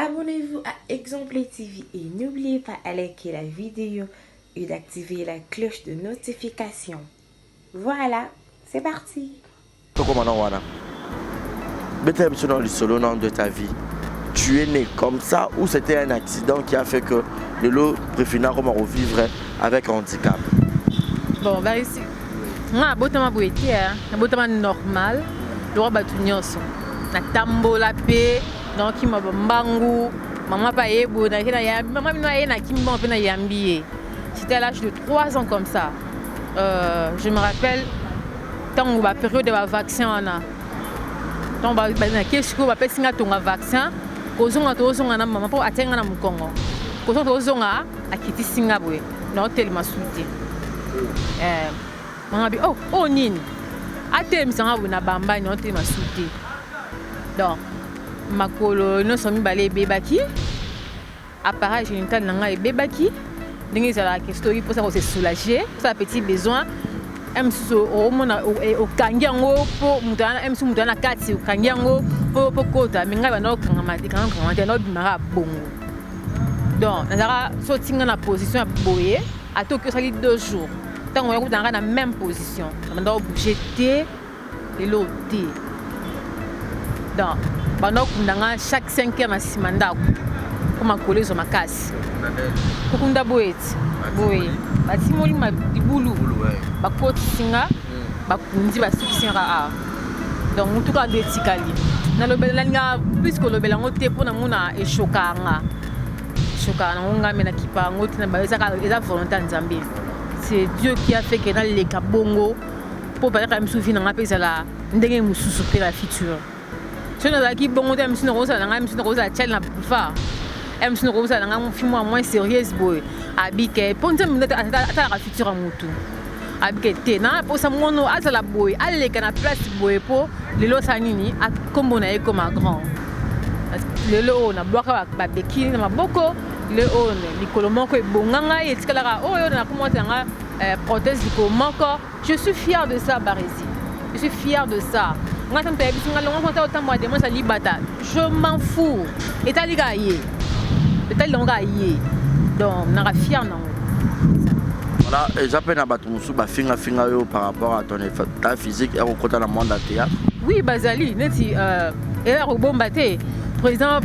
Abonnez-vous à Exemple TV et n'oubliez pas de liker la vidéo et d'activer la cloche de notification. Voilà, c'est parti. Solo nom de ta vie. Tu es né comme ça ou c'était un accident qui a fait que le lot préfère revivre avec un handicap? Bon, bah ici, moi, botama boité, botama normal, le roi batunyoso. Na tambola pe, donc qui m'a bambangu, maman pas ebo, na kina yambi, maman bina na kimba pe na yambi. C'était à l'âge de 3 ans comme ça. Je me rappelle, tant que la période de vaccin on a. Donc qu'est-ce que va faire si on a vaccin? Kozonga tozonga na maman pour atteindre na mukongo. Kozonga tozonga akiti Singapour. Non tellement souté. Maman bi oh nini. Atem sanga na bamba non tellement souté. Donc makolo no somi balé bebaki. Appareil génital nanga e bebaki. Ndenge za la question pour ça se soulager, ça petit besoin. Emso omona okangiango po mutana emso mutana kati okangiango po kota minga bana okanga kanga no bimara bongo. Donc nazara sotinga na position boye atoki sali 2 jours. Tango yako dans la même position. Banda bouger té et l'autre. Donc banda kundanga chaque 5 heures na simanda comme coller sur ma casse. Kokunda boeti. Boye. Batimoli ma dibulu. Bakoti singa bakundi basukisinga a donc mutu ka detikali na lobela nga puisque lobela ngote pona muna eshokanga nga mena kipa ngote na baza ka eza volonté nzambe. C'est Dieu qui a fait que dans les kabongo pour pas ka msufi na ngapeza la ndenge mususu pe la future so na ki bongo de msuno rosa na nga msuno rosa chel na fa msuno rosa na nga mu film moins sérieuse boy abike ponte minute ata la future mutu abikete na posa mono azala boy aleka na place boy po lelo sanini akombo na eko ma grand lelo na bloka ba beki na maboko lelo likolo moko ebonganga etikala oyo na komota nga prothèse likolo moko. Je suis fier de ça Barési, je suis fier de ça. Ngata mpe bisinga longo konta otambo de moi ça libata, je m'en fous etaliga ye etali longa ye donc na fier na. Voilà, j'appelle à Batumusu, finga par rapport à ton état physique et au côté de la monde à théâtre. Oui, Bazali, neti et au bon bâté, président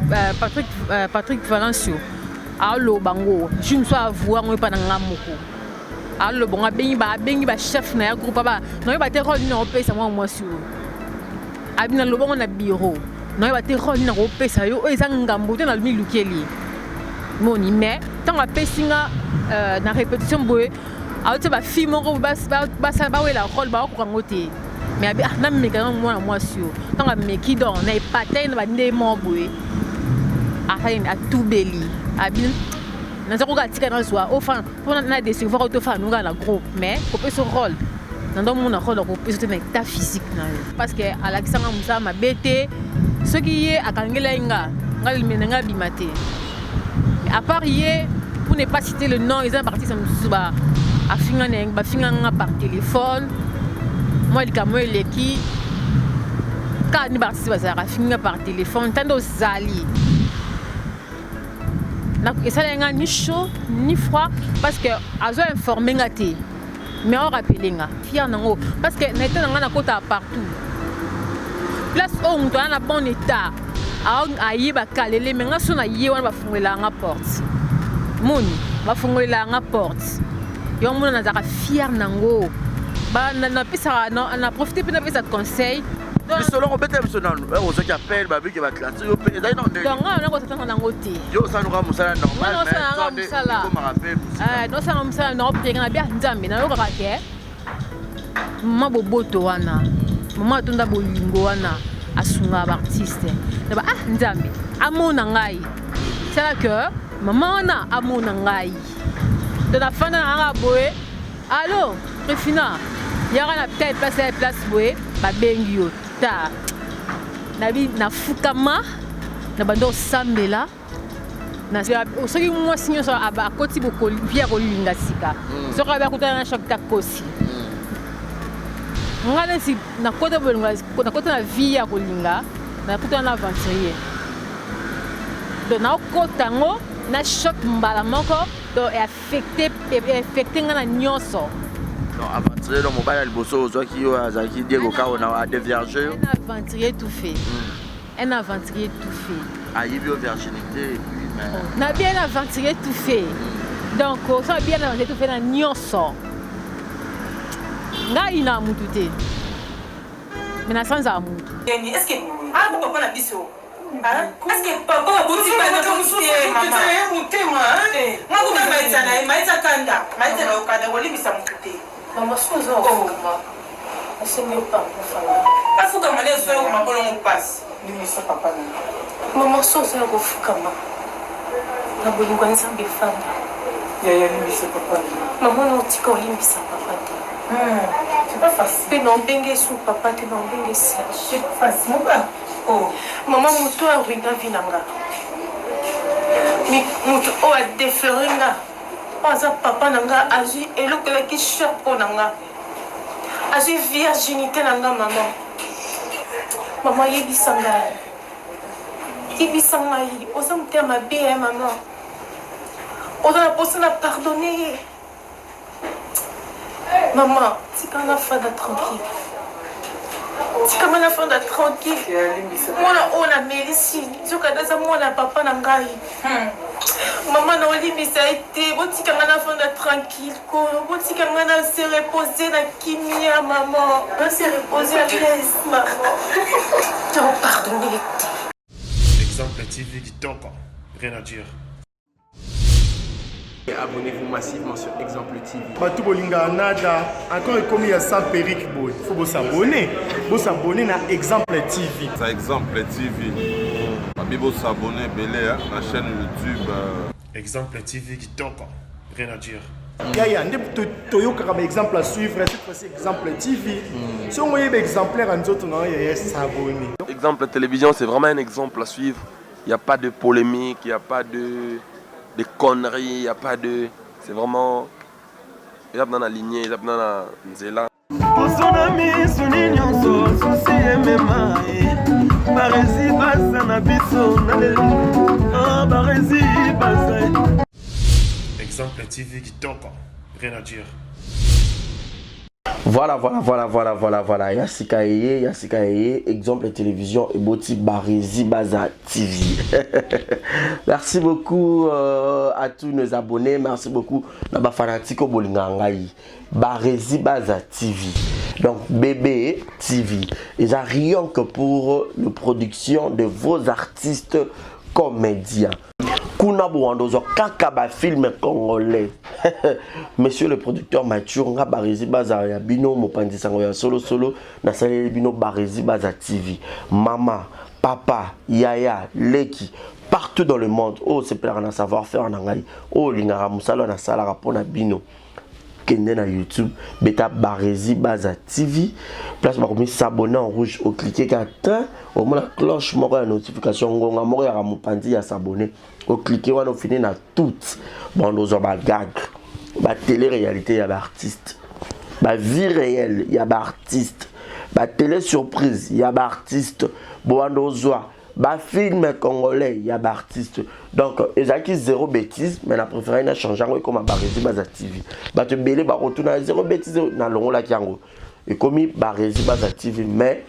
Patrick Valencio. Allo bango, je me suis avoué on pas dans ngamoko. Allo bon bengi ba chef na groupe ba, non ba te rôle na opesa moi sur. Abina lo bon na bureau. Non ba te rôle na opesa yo eza ngambo te na mi lukeli. Moni mais tant a pesinga na répétition boy. Alors tu vas filmer on va la rôle ba ko ngote mais abi na me quand moi sur tant a me qui donne na patin na ndé mo boy a tout beli abi na zako ga tika na soa enfin pour na décevoir auto fa nous na groupe mais ko pe ce rôle dans mon rôle ko pe ce état physique na parce que Alexandre Musa ma bête ce qui est akangela inga ngal menanga bimate à part hier pour ne pas citer le nom ils ont parti ça musuba afinga par téléphone moi il kamo eleki quand ni parti ça afinga par téléphone tando zali na esala nga ni chaud ni froid parce que azo informé ngati mais on rappelle nga fier nango parce que na tena nga na kota partout place on to na bon état ayi ba kalele mais nga so na yi wana ba fungela nga porte moni ba fungela nga porte yo mona na zaka fier nango ba na pesa na profiter pe na pesa de conseil donc selon on peut être sonal on se qui appelle ba qui va classer yo pe ça non donc on a ko tata nango te yo ça nous rend musala normal non ça nga musala non ça nga musala non pe nga bien nzambe na yo ka ke mama boboto wana mama tonda bolingo wana asunga ba artiste na ba nzambe amona ngai c'est là que maman wana amona ngai de la fin de la boé allo Refina yara na peut-être place boé ba bengi yo ta na bi na fukama na bando sambela na soki moi sinyo so aba koti boko via ko linga sika so ka ba kutana na shop takosi ngale si na kota bolunga na kota na via ko linga na kutana na aventurier donc naokota yango na choc mbala moko donc affecté nga na nyonso. Non, aventurier dans mon bail à l'bosso, soit qui a Diego Kao a déviergé. Un aventurier tout fait. Un aventurier tout fait. Ah, il y a eu virginité et puis. Na bien un aventurier tout fait. Donc, ça bien un aventurier tout fait dans nyonso. Nga ina mutu te. Mais na sans amour. Est-ce que papa na biso? Est-ce que papa a bouti pas na bouti maman? Moi ko ba maita na maita kanda. Maita na okada woli bisa mukute. Maman sozo okuma. Aseme pa mfanga. Afuka mane zo ko makolo ngopasi. Ni sa papa na. Maman sozo ko fukama. Na bolingo nzambe fanga. Ya ni bisa papa. Maman no tika oli bisa papa. C'est pas facile. Tu n'en bengue sous papa, tu n'en bengue Serge. C'est pas facile. Oh. Maman, moutou a ruiné vinanga. Mais moutou a déféré nga. Pas papa nanga agi et le que qui chapeau nanga. Agi virginité nanga maman. Maman yebisanga. Yebisanga yi. Osa mte ma bien maman. Osa la poste na pardonner. Maman, c'est quand la fin d'être tranquille. C'est quand la fin d'être tranquille. Moi, on a médecine. Je connais moi, on a papa nangai. Maman, on a dit, ça a été. Bon, c'est quand la fin d'être tranquille. Bon, c'est quand on a se reposer dans Kimia, maman. On s'est reposé à l'aise, maman. Pardon. Exemple TV qui toque, rien à dire. Abonnez-vous massivement sur Exemple TV. Batou bolinga nada encore comme il y a ça périque boy. Faut vous s'abonner. Vous s'abonner à Exemple TV. Ça Exemple TV. Babi vous s'abonner belé à la chaîne YouTube. Exemple TV qui toque, rien à dire. Ya ndé toyoka comme exemple à suivre cette fois-ci Exemple TV. Si on voyait exemplaire en autres non il y a s'abonner. Exemple télévision, c'est vraiment un exemple à suivre. Il n'y a pas de polémique, il n'y a pas de conneries, il n'y a pas de... C'est vraiment... Il y a dans la lignée, il y a dans la nzela. Exemple TV qui toque, rien à dire. Voilà. Yassika Eye, exemple télévision et Boti Barési Baza TV. Merci beaucoup à tous nos abonnés. Merci beaucoup à Fanatiko Bolingangaï. Barési Baza TV. Donc Bébé TV. Et ça rien que pour la production de vos artistes comédiens. Kuna Bouandozo Kakaba film congolais. Monsieur le producteur Mathieu nga Barési Baza ya bino mopandi sango ya solo na salé bino Barési Baza TV. Mama, papa, yaya, leki partout dans le monde. Oh c'est plein de savoir-faire en angai. Oh lingara musalo na sala rapona bino. Kende na YouTube, beta Barési Baza TV. Place par comme s'abonner en rouge au cliquer qu'atteint au moins la cloche moko la notification ngonga moko ya mopandi ya s'abonner. Au cliquer on finit na toutes. Bon nous on va gag. Ba télé-réalité, il y a artiste. Ba vie réelle, il y a artiste. Ba télé-surprise, il y a artiste. Boandozoa, ba film congolais, il y a artiste. Donc, ils ont zéro bêtise, mais la préférée n'a changé comme à Barési Baza TV. Ba te belé, ba retourne à zéro bêtise dans le rôle là qui en et comme Barési Baza TV, mais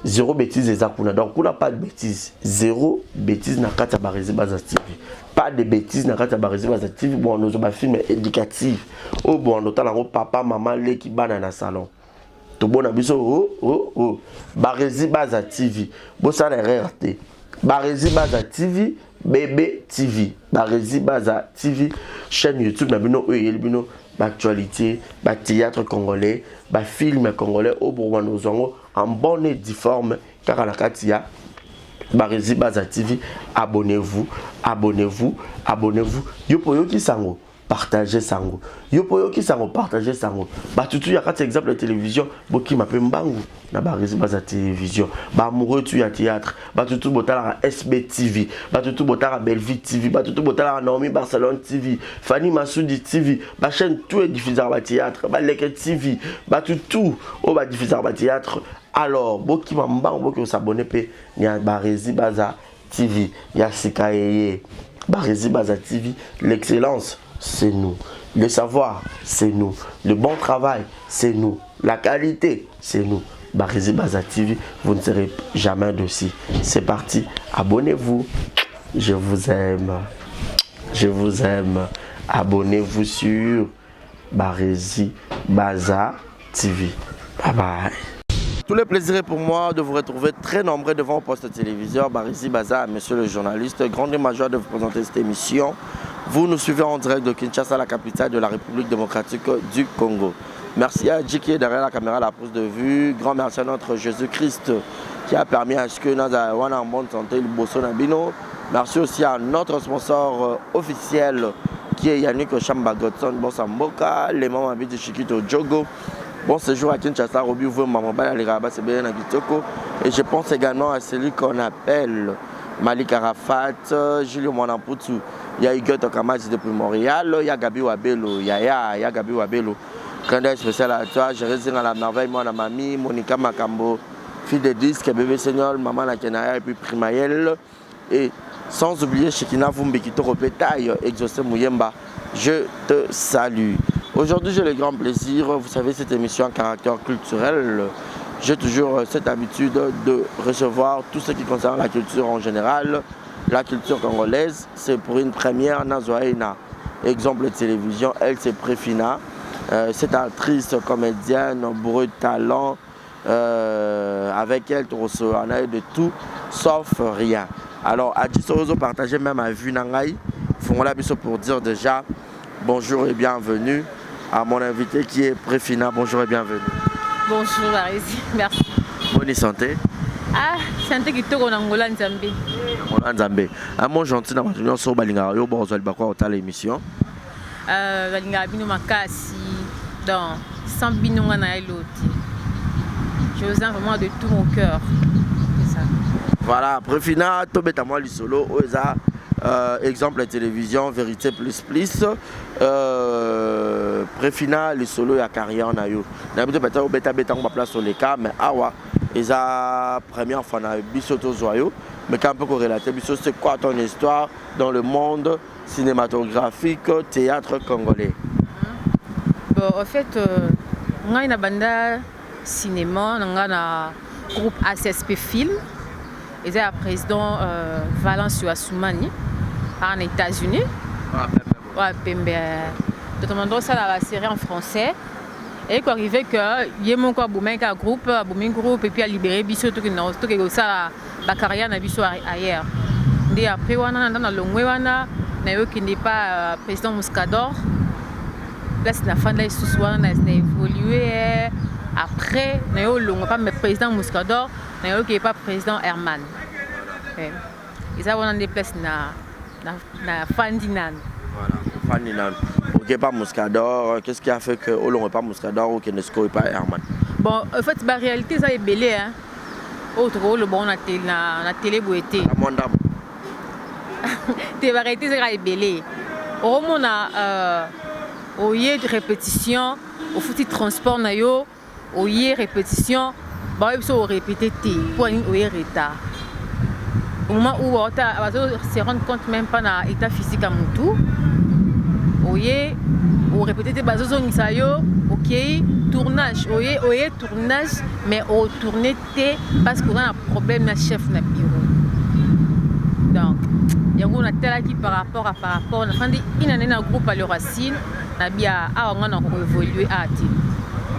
zéro bêtise et zakuna. Donc, on n'a pas de bêtise. Zéro bêtise n'a qu'à Barési Baza TV. Pas de bêtises dans la Barési Baza TV. Bon, nous avons un film éducatif. Oh, bon, nous avons papa, maman, les qui banent dans le salon. Tout bon, oh. Barési Baza TV. Bon, ça n'a rien raté. Barési Baza TV, Bébé TV. Barési Baza TV. Chaîne YouTube, nous avons l'actualité, le théâtre congolais, le film congolais. Oh, bon, nous avons en bonne et difforme. Car à la Katia. Barési Baza TV, abonnez-vous. Yopoyo qui sango, partagez sango. Yopoyo qui sango, partagez sango. Bah tout y a quatre exemples de télévision, boki m'appelle Mbangu, na Barési Baza télévision. Bah amoureux tu y a théâtre, bah tout botala SB TV, bah tout botala Belleville TV, bah tout botala Naomi Barcelone TV, Fanny Massoudi TV, bah chaîne tout est diffusé à théâtre, bah Leke TV, bah tout, oh bah diffusé à théâtre. Alors, boki m'ambangu, boki s'abonner pe, ni à Barési Baza TV, Yassika Eye, Barési Baza TV. L'excellence, c'est nous. Le savoir, c'est nous. Le bon travail, c'est nous. La qualité, c'est nous. Barési Baza TV, vous ne serez jamais dessus. C'est parti, abonnez-vous. Je vous aime. Je vous aime. Abonnez-vous sur Barési Baza TV. Bye bye. Tout le plaisir est pour moi de vous retrouver très nombreux devant le poste téléviseur Barési Baza, monsieur le journaliste. Grande joie de vous présenter cette émission. Vous nous suivez en direct de Kinshasa, la capitale de la République démocratique du Congo. Merci à Dji qui est derrière la caméra, la prise de vue. Grand merci à notre Jésus-Christ qui a permis à ce que nous ayons en bonne santé le Bosso Nabino. Merci aussi à notre sponsor officiel qui est Yannick Chamba Godson, Bossamboka, les mamans habitent Chiquito Djogo. Bon séjour à Kinshasa, Robi Ouvo, Maman Bala, les Rabas, c'est bien à Kitoko. Et je pense également à celui qu'on appelle Malik Arafat, Julio Monamputu. Il y a Hugues Tokamadji depuis Montréal, il y a Gabi Wabelo, il y a Gabi Wabelo. Candidat spécial à toi, je réside à la merveille, moi, la mamie, Monica Makambo, fille de disque, bébé Seigneur, maman la Kenaya et puis Primaël. Et sans oublier Shekina Vumbi qui te repétaille, Exaucé Mouyemba, je te salue. Aujourd'hui, j'ai le grand plaisir, vous savez, cette émission en caractère culturel. J'ai toujours cette habitude de recevoir tout ce qui concerne la culture en général, la culture congolaise. C'est pour une première, Nazoaina, exemple de télévision, elle c'est Préfina. Cette actrice, comédienne, bourrée de talent, avec elle, on a eu de tout, sauf rien. Alors, à Djisorozo, partagez même à vue Nangaï. Fongola Bisso pour dire déjà bonjour et bienvenue à mon invité qui est Préfina. Bonjour et bienvenue. Bonjour Barési, merci. Bonne santé. Ah, santé qui tourne en Angola Nzambé. Angola Nzambé. Un mot gentil dans ma sur Balinga, yo bon zol bakwa au l'émission. Balinga bino makasi dans sans bino na eloti. Je vous aime vraiment de tout mon cœur. C'est ça. Voilà, Préfina, Tobeta moi solo, Oza. Exemple télévision, vérité plus plus. Préfina, le solo et la carrière na yo. D'habitude, peut-être beta beta on va place sur les cas, mais awa, ils a première fois na bisoto zoyo. Mais quand on peut relater, biso c'est quoi ton histoire dans le monde cinématographique, théâtre congolais? Bon, en fait, on a une bande cinéma, on a un groupe ACSP Film. Il est le président Valence Assoumani en États-Unis. Ouais, tout le monde ça la série en français. Et quand arrivé que y a mon quoi un groupe et puis à libérer biso tout que ça la carrière na biso ailleurs. Et après on a dans le wana na yo qui n'est pas président Muscador. Là c'est la fin de la histoire on a évolué après na yo le pas président Muscador. Qui n'est pas président Herman. Ils ont des places na Fandinan. Voilà, Fandinan. Ok, pas Muscador. Qu'est-ce qui a fait que Olon n'est pas Muscador ou que Nesco n'est pas Herman? Bon, en fait, la réalité, ça est belé. Autre rôle, bon, on a télé boité. La mondam. La réalité, ça est belé. Au moment on a au lieu de répétition, au foutu transport, au lieu de répétition. Il faut répéter pour un retard. Au moment où on se rend compte même pas dans l'état physique à mon tour, on répète des bases ok, tournage, tournage, mais on tourne parce qu'on a un problème de chef de bureau. Donc, il y a un tel qui par rapport, on a fait un groupe à l'Euracine, on a évolué à Ati.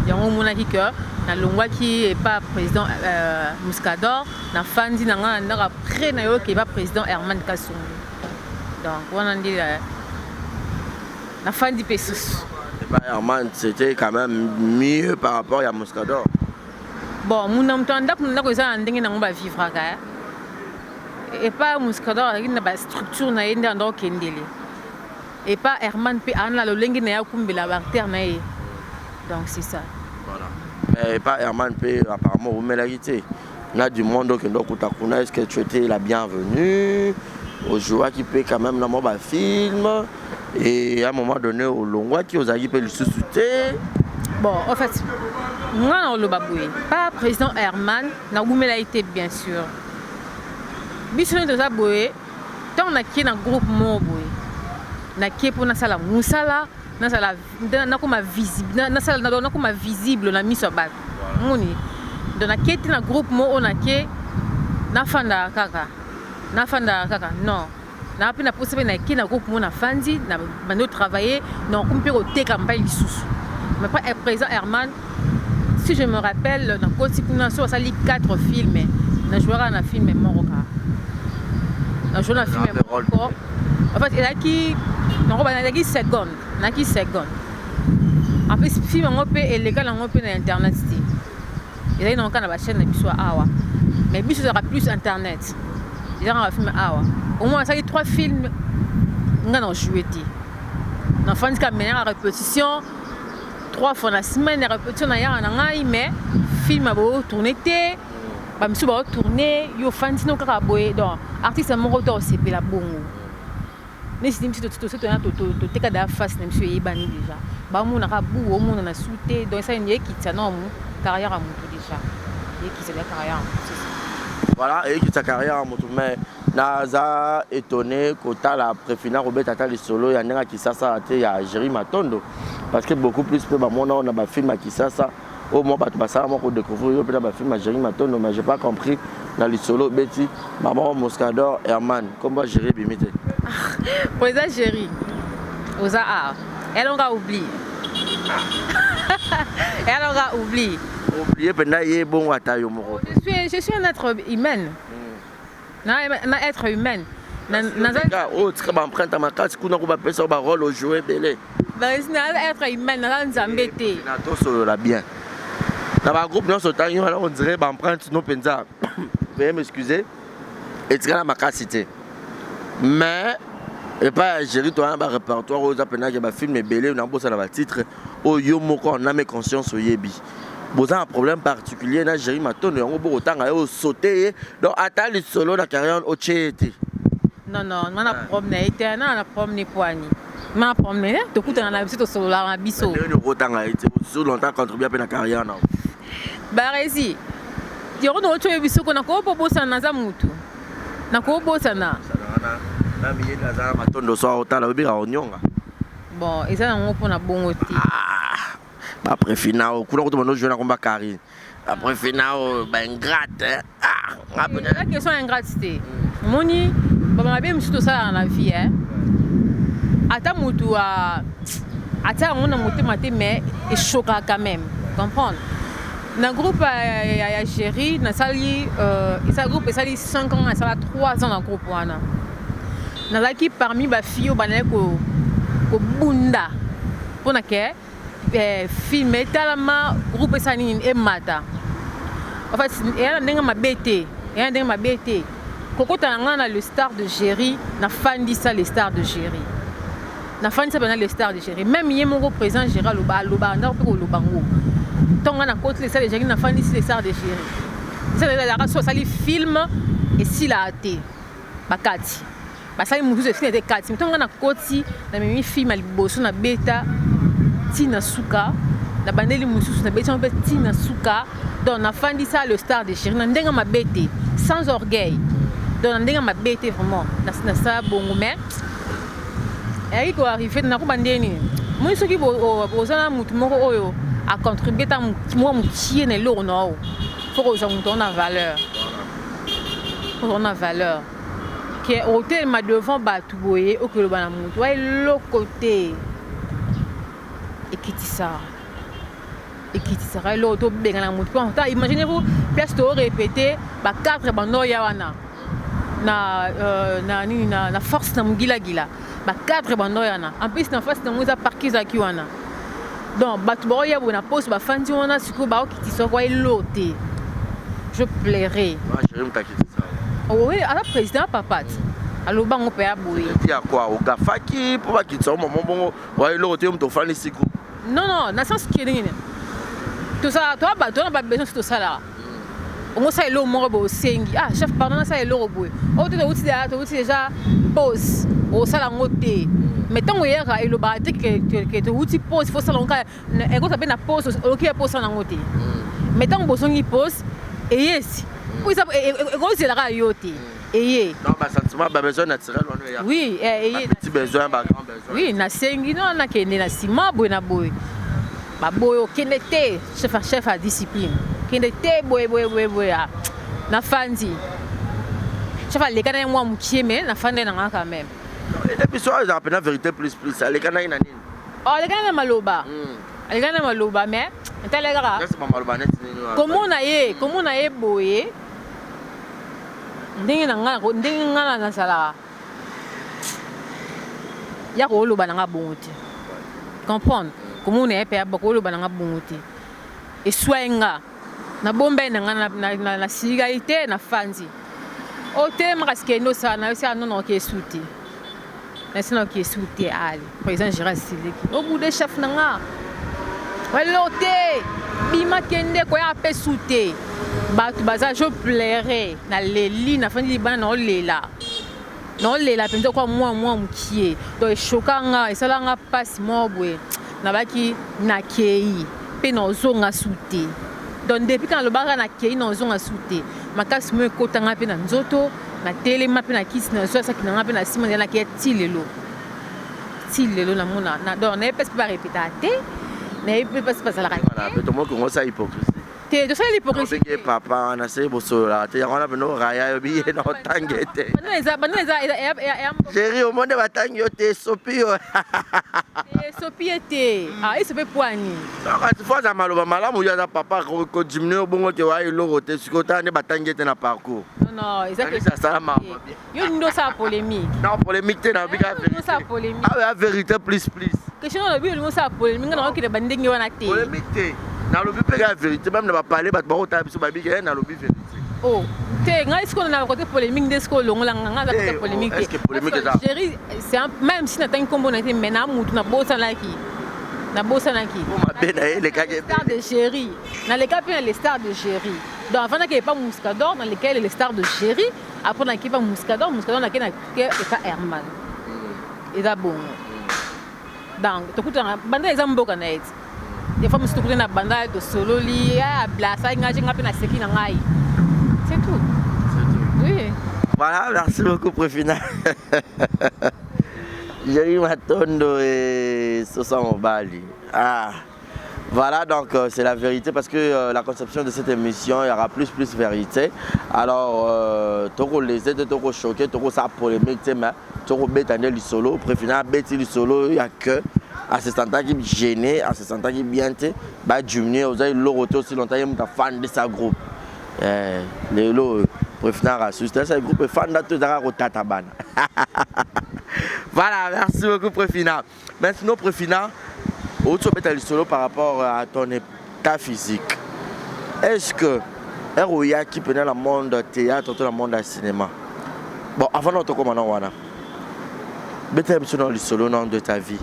Il y a un moment na longwa qui est pas président Muscador na Fandi na après na yo qui est pas président Herman Kasongo. Donc on a dit na Fandi Pesos. Herman c'était quand même mieux par rapport à Muscador. Bon mon entendant que nous ça ndenge na ngomba vivre ka. Et pas Muscador il na ba structure na yende ndo kendele. Et pas Herman pe ana lo lengi na ya kumbela barter na ye. Donc c'est ça. Voilà. Mais pas Herman P, apparemment, vous mélagitez. Il y a du monde qui est est-ce que tu étais la bienvenue aux joueurs qui paient quand même dans mon film et à un moment donné au Longwa qui a peut le susciter. Bon, en fait, moi, on le baboué. Pas président Herman, n'a été bien sûr. biso ne toza boye tant on a qui na groupe mo boye na qui pour na sala musala na sala na comme visible na sala na comme visible na miso ba moni donc na qui na groupe mo on a qui na fanda kaka non na pe na possible na qui na groupe mo na fandi na bando travailler non on peut côté campagne lisusu mais pas présent Herman si je me rappelle dans continuation ça lit 4 films na jouera na film Moroka na jouer na film Moroka en fait il a qui non on a qui seconde en fait film on peut illégal on peut na internet il y a dans la chaîne biso awa mais biso sera plus internet il y a un film awa au moins ça y 3 films on a joué na fin de caméra répétition 3 fois la semaine la répétition na ya na ngai mais film a beau tourner té ba misu ba tourner yo fanti no kaka boye donc artiste mo roto c'est la bongo mais si misu to teka da face na misu yebani déjà ba mo na ka bu o mo na souté donc ça nie qui ça non carrière à moto déjà et qui c'est la carrière voilà et qui sa carrière à moto mais naza étonné kota la préfina Robert Tata le solo ya nenga qui ça te ya Jerry Matondo parce que beaucoup plus peu ba mona on a ba film qui ça au moins bato basala moko découvrir yo pe ba film Jerry Matondo mais j'ai pas compris dans le solo Betty maman Moscador Herman comment Jerry bimité pour ça Jerry oza a elle on a oublié elle on a oublié pendant yé bon atayo moko je suis un être humain na être humain na oh tu vas emprunter ma carte kuna ko ba pesa ba rôle au jouer belé na être humain na nzambe té na to solo la bien na ba groupe non sotangi on dirait ba emprunte no penza veuillez m'excuser et tu la ma carte mais et pas gérer toi un répertoire aux appels ba film belé na bossa na ba titre o yo moko na mes conscience yebi vous avez un problème particulier na Jerry Matondo yango bo otanga yo sauter donc ata le solo na carrière au chete non on a problème été na problème poani ma problème to kuta na biso to solo la biso le otanga été sur longtemps contribuer à la carrière na barezi tiro no cho biso ko na ko bosa na za mutu na ko bosa na miye na za Matondo so otala bibira onyonga bon eza ngo pona bongo ti après final kuna kuto bono jouer na combat carré après final ba ingrate la question ingratité moni baba bien msuto ça dans la vie ata mutu ata on a monté maté mais et choquant quand même comprendre na groupe ya Jerry na sali ça groupe sali 5 ans ça 3 ans dans groupe wana na la qui parmi ba fille banale ko bunda pona ke film tellement groupe sanine et mata en fait elle ndenge mabete kokota ngana le star de Jerry na fandi ça les stars de Jerry na fandi ça pendant les stars de Jerry même yemo présent Gérald loba na ko lobango tonga na côté les stars de Jerry na fandi les stars de Jerry ça la raso ça les film et si la até bakati basali mutu de film de kati tonga na côté na mimi film ali boso na beta Tina Souka, la bandeli mususu na beti on Tina Souka, donc na fandi ça le star de Jerry, ndenga ma bête sans orgueil. Donc ndenga ma bête vraiment, na ça bongo mais et ko arrivé na ko bandeni. Moi ce qui ozana mutu moko oyo a contribuer ta mo mutie na lo no. Faut que on a valeur. On a valeur. Que hôtel ma devant batu boye o que le bana mutu, ouais le côté ekitisa l'auto benga na mutu quand imaginez-vous place to répéter ba 4 bando ya wana na force na mugila gila ba 4 bando yana en plus na force na muza parkiza ki wana donc batu ba ya bona pose ba fandi wana siku ba okitisa kwa elote je plairais Jerry mtakitisa oui à la président papat aloba ngo pe aboye ya kwa ogafaki po bakitsa mo bongo wa elote yo mtofani siku non na sens qui est tout ça toi ba toi ba besoin tout ça là on ça est mort bo sengi chef pardon ça est l'euro boy tu déjà pause au sala ngote mais tant que hier il ba que tu outil pause faut ça longa et quand ça ben pause OK pause na ngote mais tant que bo songi pause et yes oui ça et c'est la yote eye non ba sentiment ba besoin naturel on ya oui eye petit besoin ba grand besoin oui na sengi non na kende na sima boy na boy ba boy kende te chef à discipline kende te boy na fandi chef a les kana moi mukie mais na fandi na quand même et depuis ça ils appellent vérité plus les kana ina nini oh les kana maloba les kana maloba mais ntalega c'est pas maloba net comment na ye boy ndenge nga na sala ya ko lo bananga bongote comprendre comment on est père bako lo bananga bongote et soinga na bombe na sigalité na fanzi o te makaske no sa na sa non ke souti na sino ke souti ali président Gérard Sileki au bout de chef nanga welote bima kende ko ya pe souti batu baza je pleurais na leli na fandi bana no lela penzo kwa moi mukie donc chokanga et sala nga passe mobwe na baki na kei pe no zonga souti donc depuis quand le baka na kei no zonga souti makasi mo ekotanga pe na nzoto na telema pe na kisi na so sa kinanga pe na sima na ke tilelo na mona na donc na pas pas répéter na pas la voilà mais tout le monde commence à hypocrisie te to sala hypocrisie ke papa na se bosola te yangona beno raya bi na tangete baneza chéri au monde batangi yo te sopio sopie te ah il se fait poigner donc tu fois za maloba malamu ya za papa ko diminuer bongo te wa iloro te sikota ne batangi te na parcours non exactement ça ça mama yo ndo sa polémique non polémique te na biga sa polémique ah la vérité plus question na bi ndo sa polémique na okile bandenge wana te polémique te na lobi pe la vérité même ne va parler ba ba ota biso ba biga na lobi vérité oh te ngai ce qu'on a côté polémique de ce qu'on longola nga za côté polémique est-ce que polémique ça Jerry c'est même si na tan kombo na te mena mutu na bosa na ki on m'a bien les gars stars de Jerry na les cas les stars de Jerry donc avant qu'il n'y ait pas Mouscador dans lesquels les stars de Jerry après na qui pas Mouscador na qui na pas Herman et da bon donc to kuta banda exemple boka na it des fois mustu kuta na banda de solo li ya blasa ngaji ngapi na seki na ngai c'est tout oui voilà merci beaucoup Préfina Jerry Matondo et Sosa Mobali voilà donc c'est la vérité parce que la conception de cette émission il y aura plus vérité alors toko les aides toko choqué toko ça polémique mais toko bétané le solo Préfina béti le solo il y a que à ce sentant qui gêné à ce sentant qui bien te ba diminuer vous avez l'auto aussi longtemps il y a fan de sa groupe les lo Préfina rassure ça groupe fan de tout ça rotata bana voilà merci beaucoup Préfina maintenant Préfina au-dessus de solo par rapport à ton état physique est-ce que Eroya qui peut dans le monde théâtre dans le monde du cinéma bon avant notre commandant wana bête dans le solo nom de ta vie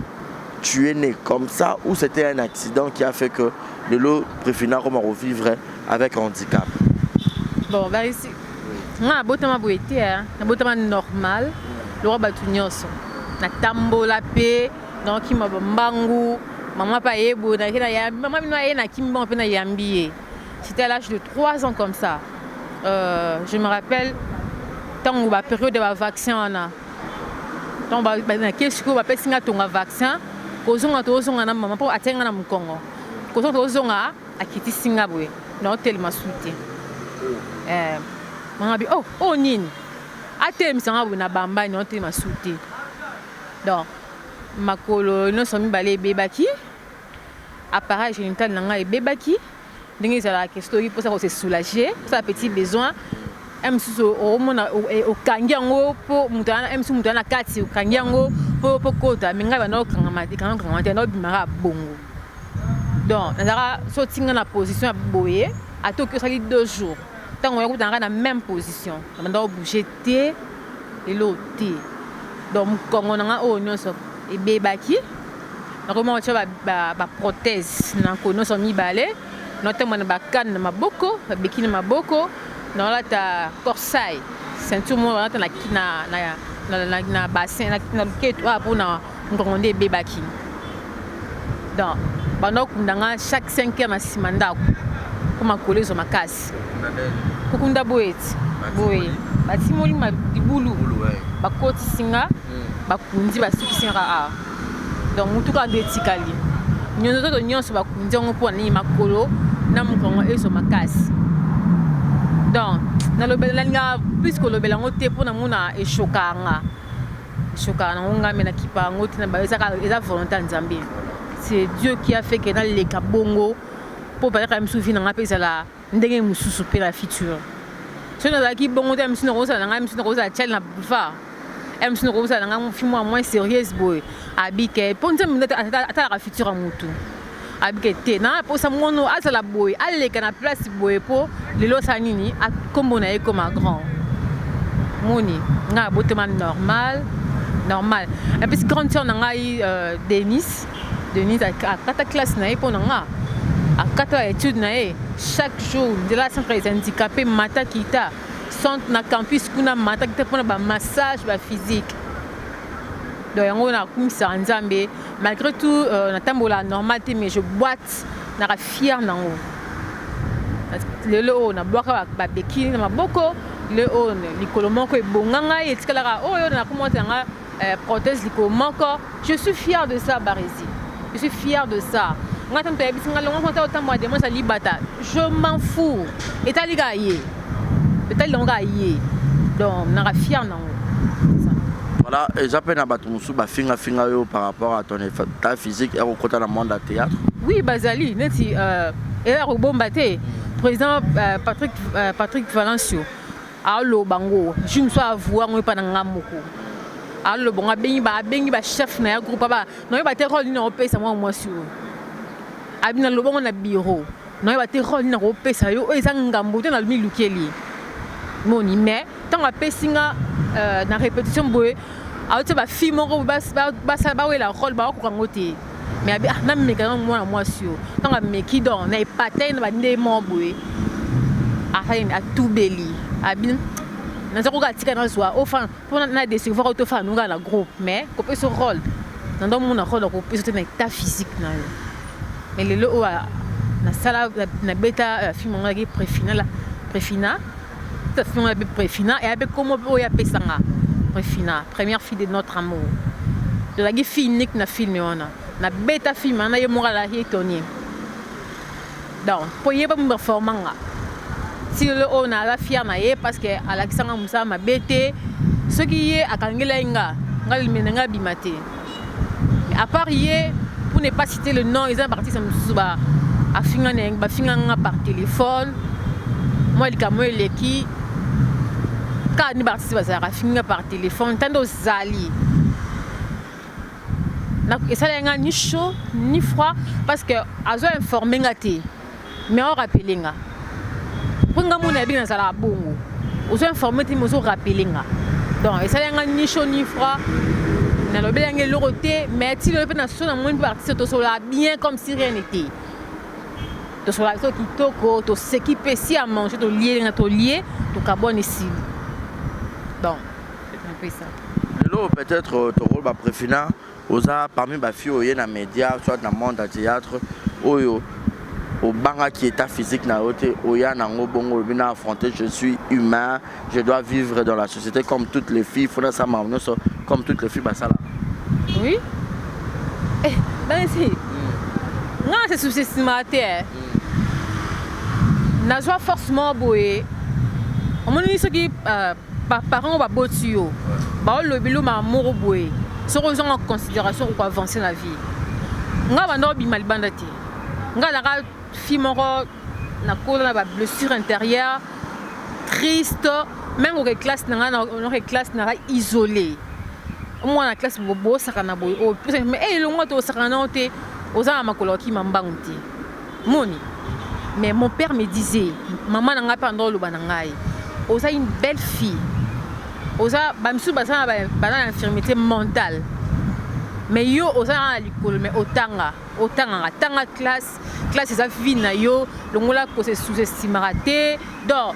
tu es né comme ça ou c'était un accident qui a fait que le lot Préfina comment revivre avec un handicap bon bah ici na botama boité na botama normal le roi batunyoso na tambola pe donc qui m'a mbangu maman pas yebo na kina ya maman mino na kimba pe na yambié c'était à l'âge de 3 ans comme ça je me rappelle tant la période de vaccin on a donc na qu'est-ce que va pesinga tonga vaccin kozonga tozonga na maman pour atenga na mukongo kozonga tozonga akiti singa boye na hotel masuti maman bi oh nini atem sanga bo na bamba na hotel masuti donc makolo no somi balé bebaki appareil génital nanga e bebaki ndenge za la question pour ça se soulager ça petit besoin emsuso o mona o kangiango po mutana emsu mutana kati o kangiango po kota minga bana o kanga mati no bimara bongo donc nazara so tinga na position boye à Tokyo ça 2 jours tant on est dans la même position on doit bouger té et l'autre donc quand on a o nyonso et bebaki comment tu ba prothèse na kono so mi balé notamment na bakane na maboko bikini maboko na la ta corsai ceinture mo na bassin na keto pour na ngonde bebaki donc pendant que chaque 5 heures na simanda comme coller sur makasi kukunda boeti boye batimoli libulu bakotisinga bakundi basukisinga donc mutuka nde etikali nyonso to nyonso bakundi yango mpo nini makolo na mokongo ezo makasi donc nalinga plus kolobela yango te mpo namona eshokanga nango ngambe na kipa yango te eza volonté ya nzambe. C'est Dieu qui a fait que dans les kabongo pour pas que me souvienne nga pesa la ndenge mususu pe la future. So na ki bongo te msino rosa nga msino rosa chel na bufa. Msino rosa nga film moins sérieuse boy. Abike ponte mnata ata la future mutu. Abike te na po sa mono asa la boy alle kana place boy po lelo sanini a kombo na e comme grand. Moni nga botement normal. Et puis quand on a eu Denis a 4 classes pour nous a 4 études chaque jour de la centre des handicapés mata kita centre na campus kuna mata kita pour ba massage ba physique donc on a comme ça nzambe malgré tout na tambola normalité mais je boite na fier nango lelo na boka ba bekini na maboko lelo likolo moko ebonganga etikala oyo na commencer nga prothèse liko moko. Je suis fier de ça Barési. Je suis fier de ça. Je m'en fous. Et t'as ligaye. Et t'as ligaye. Donc, on a fier non. Voilà, et j'appelle à Batumusu finga yo par rapport à ton état physique et au côté dans le monde du théâtre. Oui, Bazali, neti et là au bombaté. Président Patrick Valencio. Allo bango, je me suis avoué on pas dans ngamoko. Alors bon bengi ba chef na groupe ba no ba te rôle ni na pesa moi sur abina lo bongo na bureau no ba te rôle ni na pesa yo eza ngambo te na mi lukeli moni mais tant a pesinga na répétition boye a te ba film mo ba wela rôle ba ko ngote mais abi na me kana moi sur tant a me ki don na patin na ba ndé mo boye a tout beli abina na zako ka tika na zwa enfin pour na décevoir auto fa nous na groupe mais ko pe ce rôle dans mon rôle ko pe ce na état physique na mais le lo na sala na beta film on a préfina ça film on a préfina et avec comment o ya pesanga préfina première fille de notre amour de la fille unique na film on na beta film na ye mora la hitoni donc pour y pas me performant. Si on a la fière parce que Alexandre Moussa m'a bêté, ce qui est à Kangelenga, Ngalmenanga Bimate. À part hier, pour ne pas citer le nom, ils ont parti à Finanga par téléphone. Moi, il y a qui quand ils partent à Finanga par téléphone, tant de Zali. Et ça n'a ni chaud ni froid parce que ils ont informé, mais on rappelle. Pour nga mona bien ça la bongo aux informés ti mozo rappeler nga donc et ça nga ni chaud ni froid na lo bien le roté mais ti le na so na moins partie to so la bien comme si rien n'était to so la so qui toko to s'équiper si à manger to lier na to lier to carbone ici donc c'est un peu ça lelo peut-être ton rôle ba préfina oza parmi ba filles oye na média soit dans monde du théâtre oyo au banga qui est physique na ote oya nango bongo bina affronter je suis humain je dois vivre dans la société comme toutes les filles faut ça m'amener comme toutes les filles bah ça là oui ben si non c'est sous-estimé na joie forcément boé on me dit ce qui parents va botio ba le bilo ma moro boé ce qu'ils ont en considération pour avancer la vie nga ba no bi malbandati nga la fille moro na kola na blessure intérieure triste même aux classes na classe na isolé moi na classe bobo sakana boy oh mais le moi to sakana te oza makolo ki mambanti moni mais mon père me disait maman na nga pendant le banangai oza une belle fille oza bamsu basa ba infirmité mentale mais yo oza na likolo mais otanga tanga classe eza vie na yo longola ko se sous-estimera te donc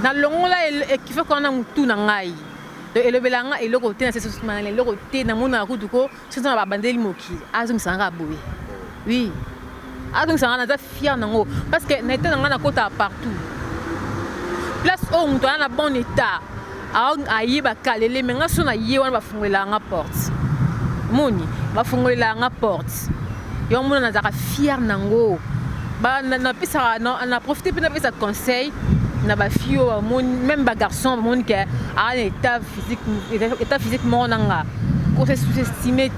na longola qui fait qu'on a mutu na ngai donc elobelanga eloko te na se sous-estimera eloko te na mona kuduko soza ba bandeli moki azum sanga boye oui azum sanga na fier nango parce que na état nga na kota partout place où on doit na bon état aye bakalele me nga so na ye wana bafungolela nga porte moni bafungolela nga porte yo mona nazaka fier nango na pesa na profiter pe na pesa conseil na ba fio même ba garçon moni que a un état physique mon nanga ko se sous-estimer.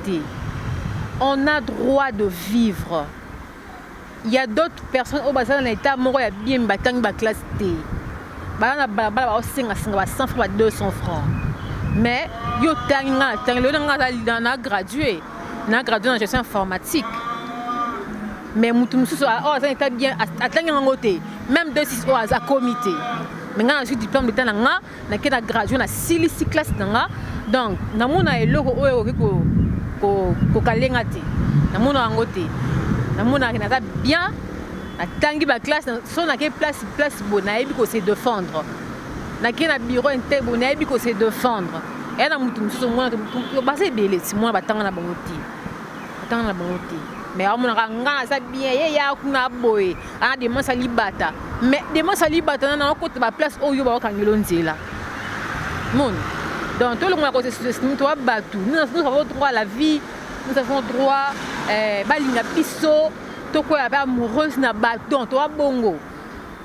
On a droit de vivre. Il y a d'autres personnes au bas dans l'état moko ya bien batang ba classe T. Ba na ba 100 francs 200 francs. Mais yo tanga le na gradué en gestion informatique. Mais mutu mususu ça état bien atanga ngote même 26 au à comité. Mais nga ensuite diplôme d'état na kena gradué na 6 classe nanga. Donc na mona eloko oyo ko kalenga te na mona ngote na mona na bien na tangi ba classe so na ke place bona ebi ko se défendre na ke na bureau interne bona ebi ko se défendre et na mutu mususu mona ba se belé si mona batanga na bangoti mais amona nga sa bien ye ya kuna boy ana de masa libata mais de masa libata na ko ba place oyo ba kangelo nzela mon. Donc tout le monde a côté nous toi battu. Nous avons droit à la vie, nous avons droit balinga piso, to ko ya amoureuse na baton, toi bongo.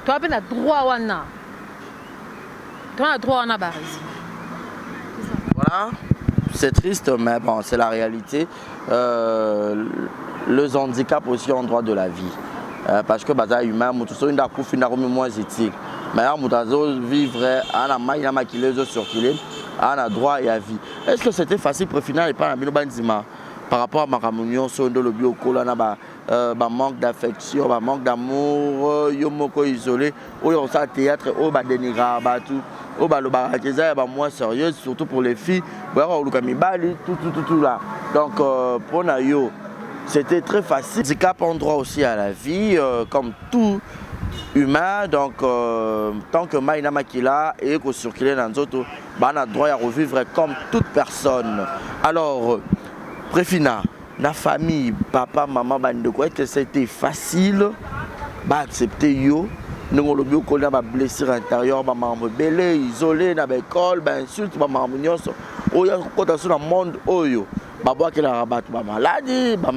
Toi ben na droit wana. Toi na droit wana barisi. Voilà. C'est triste mais bon, c'est la réalité. Les handicaps aussi ont droit de la vie. Parce que baza humain, mutu so inda kufi na komi moins éthique. Mais mutazo vivre ana mai na makilezo circuler. On a droit à vie. Est-ce que c'était facile pour finir par rapport à ma communion sur le bio-cola, manque d'affection, manque d'amour, yomoko isolé, ou on s'est théâtre, ou dénigrer, ou le barakéza, moins sérieux, surtout pour les filles, tout là. Donc pour Nayo, c'était très facile. Handicap ont droit aussi à la vie, comme tout humain, donc tant que Maïna Makila et que circuler dans d'autres, on a droit à revivre comme toute personne. Alors, Préfina, la famille, papa, maman, est-ce que c'était facile d'accepter yo? Nous avons des blessures intérieures, des membres belés, isolés, dans l'école, des insultes, des membres nyonso. Oyo kota sur le monde oyo. Babo qui la rabat ba maladie, ba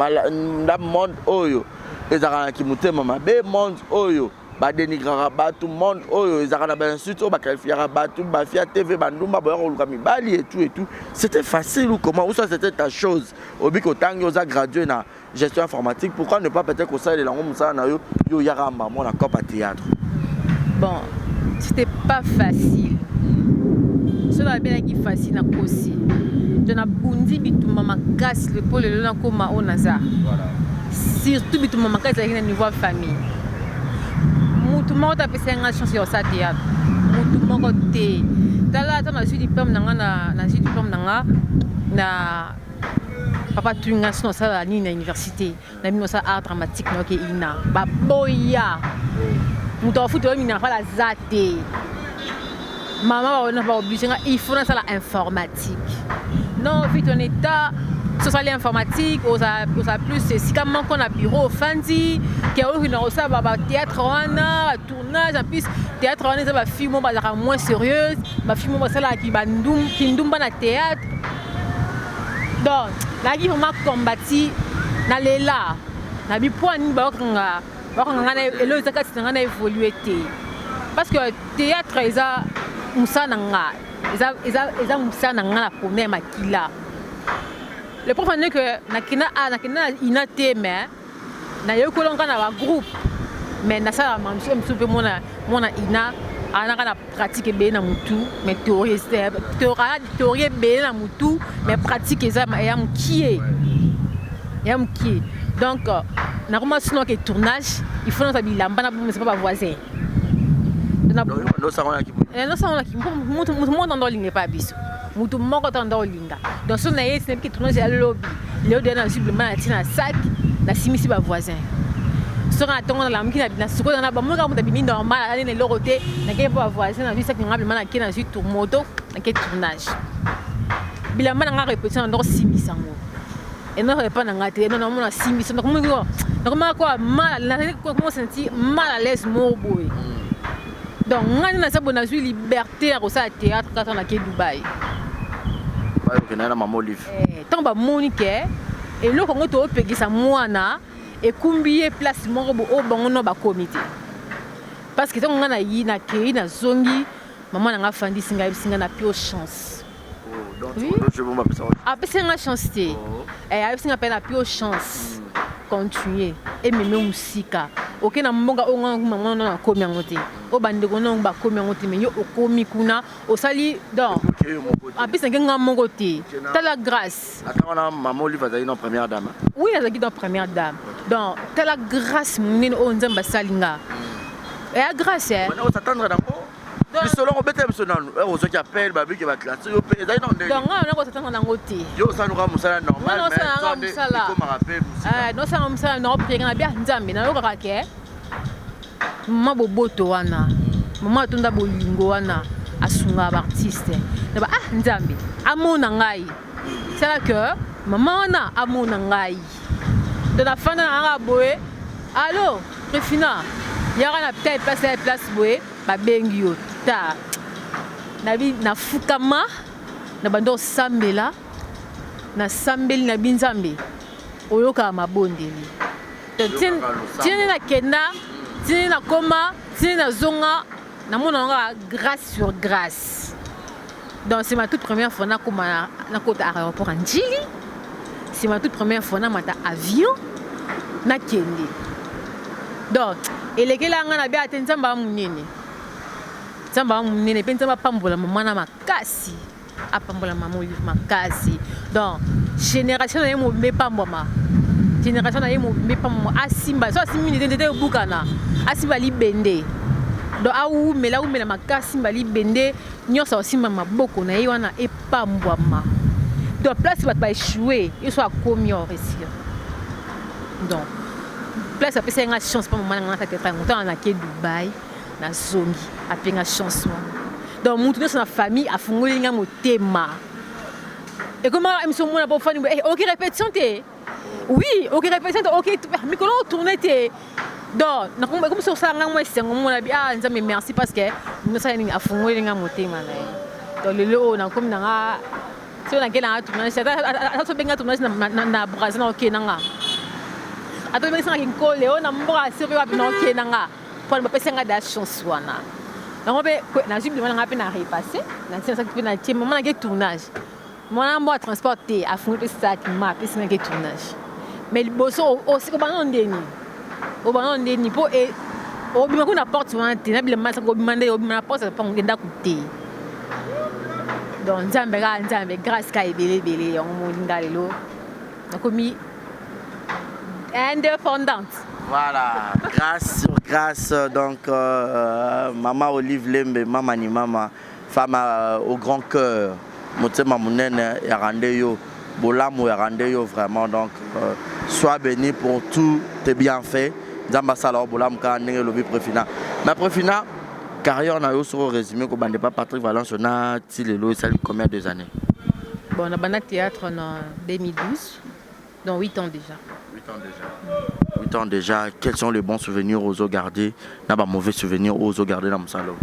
monde oyo. Les arana qui muté mama be monde oyo. Ba dénigrera ba tout monde oyo, les arana ba insultes, ba qualifiera ba tout, ba fia TV ba ndumba ba luka mibali et tout. C'était facile ou comment? Ou ça c'était ta chose. Obi ko tangi oza gradué na gestion informatique, pourquoi ne pas peut-être que ça les langues ça na yo yaramba mon la cop à théâtre. Bon, c'était pas facile. Cela bien qui facile na kosi. De na bundi bituma makasi le pole le na koma onaza. Voilà. Surtout bituma makasi na niveau famille. Mutu mo ta pesa nga chance yo sa théâtre. Mutu mo côté. Tala ta na suis diplôme na suis diplôme na papa tunga sino sa ni na université. Na mino sa art dramatique na ke ina. Ba boya. Mutu afuto mina fa la zate. Maman on va obligé il faut dans la informatique. Non, vite en état social informatique, on a plus si comme qu'on a bureau fandi, qui a une ça va théâtre on tournage en plus théâtre on ça va film on va moins sérieuse, va film on va ça là qui ndum na théâtre. Donc, là qui vraiment combattu na lela. Na bi point ni ba nga elo ça ka nga évoluer parce que théâtre ça musa nanga eza musa nanga na pone makila le prof dit que nakina inate mais na yokolonga na ba groupe mais na ça mamso msupe mona ina ana kana pratique be na mutu mais théorie be na mutu mais pratique eza ya mkie donc na comment sinon que tournage il faut na bilamba na c'est pas voisin. Non, ça on qui monde dans ligne pas biso. Mutu moko dans linga. Donc son na yesi qui tourne à lobby. Le de na supplément na sac na simisi ba voisin. So na tonga la mki na suko na ba monga muta bimi normal aller na loroté na ke ba voisin na sac ngablement na ke na sur tour moto na ke tournage. Bilamba na répétition dans simisango. Et non pas na ngate non non na simisi donc comment quoi mal na comment sentir mal à l'aise mo boy. Donc ngani na sa bona zui liberté à ça théâtre quand on a ke Dubaï. Ok, na maman Olive. Tant ba Monique et le Congo to pegisa mwana et combien place moko bo o bango no ba comité. Parce que tant ngana yi na ke na zongi maman nga fandi singa na pio chance. Donc oui. Je veux m'appeler ça. Après c'est une chance té. Et avec singa peine la pio chance. Continuer et même musika. OK na mbonga o maman na komi ngote. O bande ko no ba komi ngote mais yo o komi kuna o sali donc. Après c'est nga mongote. T'as la grâce. Attends on a maman Olive va dans première dame. Oui, elle a dit dans première dame. Donc t'as la grâce mon o nzamba salinga. Et la grâce on s'attendre d'encore. Puis selon on bête monsieur nan aux qui appellent babi qui va classer au pays dans des. Donc on a s'attendre dans ngote. Yo ça nous rend musala normal mais ça musala. Comme rappel musala. Non ça musala non prenga bien nzambe na yo kaka mama boboto wana. Mama tunda bolingo wana asunga artiste. Na ba nzambe amona ngai. C'est là que maman wana amona ngai. De la fin na nga boye. Allô, Refina. Yara na peut-être place boye ba bengi yo. Ta nabi na fukama na bando sambela na sambeli na binzambe oyoka mabondeli to tiene na kenda tiene na koma tiene na zonga na mona grâce sur grâce. Donc c'est ma toute première fois na koma na côté aéroport en Njili. C'est ma toute première fois na mata avion na kende. Donc et les gars nga na bia tenzamba munene Zamba munene pe nzamba pambola maman na makasi apambola maman Olive makasi. Donc génération na yemo me pamboma génération na yemo me pamboma asimba so asimbi ndende bukana asimba libende donc awu mela makasi mbali bende nyosa osimba maboko na yiwana epambwama. Donc place va pas échouer il soit commis au réussir. Donc place a pesa nga chance pas maman na tête frère montant na ke Dubaï na zongi apenga chance wana. Donc mutu na famille afungoli nga motema. Et comment émission mona pour faire OK répétition té. Oui, OK répétition OK micro tourner té. Donc na comme sur ça nga moi c'est ngomona bi nzambe merci parce que nous ça ni afungoli nga motema na. Donc le lo na comme na si on a gagné tournage ça ça benga tournage na Brazil OK nanga. Ato me sanga kole ona mbora siri wa bino OK nanga. Pour me passer nga chance wana. Donc na jibi na ngapi na repasser na ça qui na tie maman na tournage. Mon ambo transporter à fond de sac map et c'est un tournage. Mais le bosso aussi au banon deni. Au banon deni pour et au bima ko na porte wana te na bile masa ko bimande au bima na porte pa ngenda kuté. Donc nzambe grâce ka ebele on mo lingalelo. Na komi indépendante. Voilà, grâce donc maman Olive Lembe, maman ni maman, femme au grand cœur, motema munene yarande yo, bolamu yarande yo vraiment donc sois béni pour tout tes bienfaits. Nzamba sala bolamu ka ndenge lobi Préfina. Mais Préfina carrière na yo sur résumé ko bande pas Patrick Valence na tilelo ça lui combien de années? Bon, on a banat théâtre en 2012. Donc 8 ans déjà. 8 ans déjà. 8 ans déjà. Quels sont les bons souvenirs aux eaux gardés? N'a pas mauvais souvenirs aux eaux gardés dans mon salon.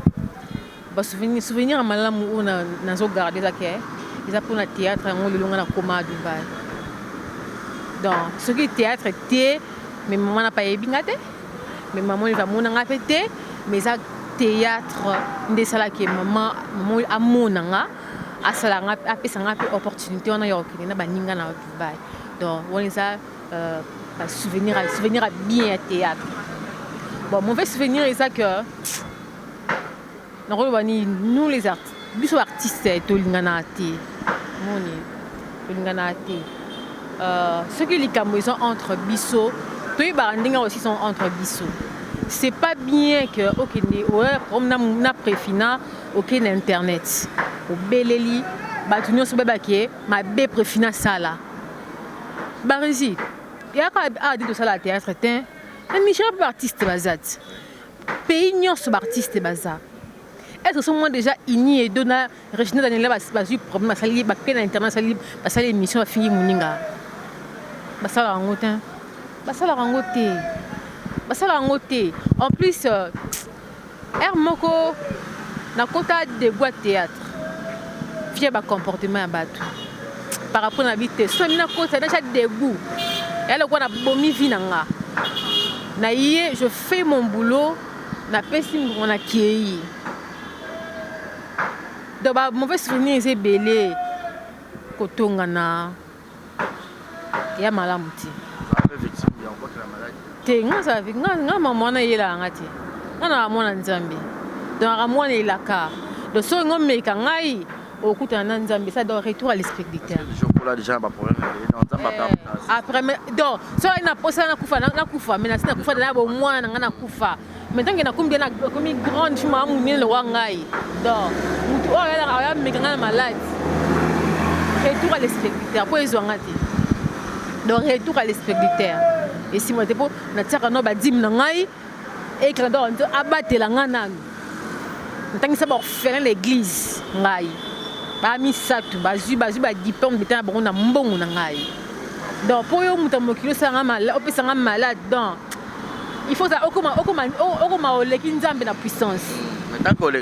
Bah souvenir à malam où on a eaux gardés là que ils ont pour le théâtre on le long na coma à Dubaï. Donc ce qui est théâtre était mais maman n'a pas ébingate. Mais maman il va mon n'a pété mais ça théâtre des salles que maman a mon nga à sala nga a pesa nga opportunité on a yo na baninga na Dubaï. Donc on les a souvenir à bien théâtre. Bon, mon fait souvenir est ça que nous les artistes ceux qui les Camerounais sont entre Bissau, tous les Barandinga aussi sont entre Bissau. C'est pas bien que comme na Préfina aucun internet au Beleli batunyo so babake ma be Préfina sala Barisi, il y a dit de ça la théâtre, un Michel artiste bazat. Pays n'y a pas artiste bazat. Est-ce que sont déjà unis et donnent Régina Daniela basu problème à salir, baquer internet salir, passer l'émission à finir moninga. Basala rangote. En plus, moko na kota de boîte théâtre via ba comportement ya bato par rapport na bité so mina kota na cha debout elle ko na bomi vinanga na yé je fais mon boulot na pesi on a kiei donc ba mauvais souvenir c'est belé kotonga na ya malamu ti te nga sa vi nga mama na yela ngati na mona nzambe donc ramona ilaka de so ngome ka ngai okuta na nzambe ça doit retour à l'esprit du terre je pour là déjà pas problème dans nzamba après donc so ina posa na kufa mais na kufa na bo mwana nga na kufa mais tant que na kumbi na komi grande chuma mu mine le wangai donc mutu o ya me nga malade retour à l'esprit du terre pour ezo ngati donc retour à l'esprit du terre et si moi te po na tsaka no ba dim na ngai et que dans abattre la ngana tant que ça va faire l'église ngai ba mi satu ba diplôme beta ba na mbongo na ngai donc pour yo muta mokilo sanga malade opesa nga malade donc il faut ça okoma oleki nzambe na puissance tant que le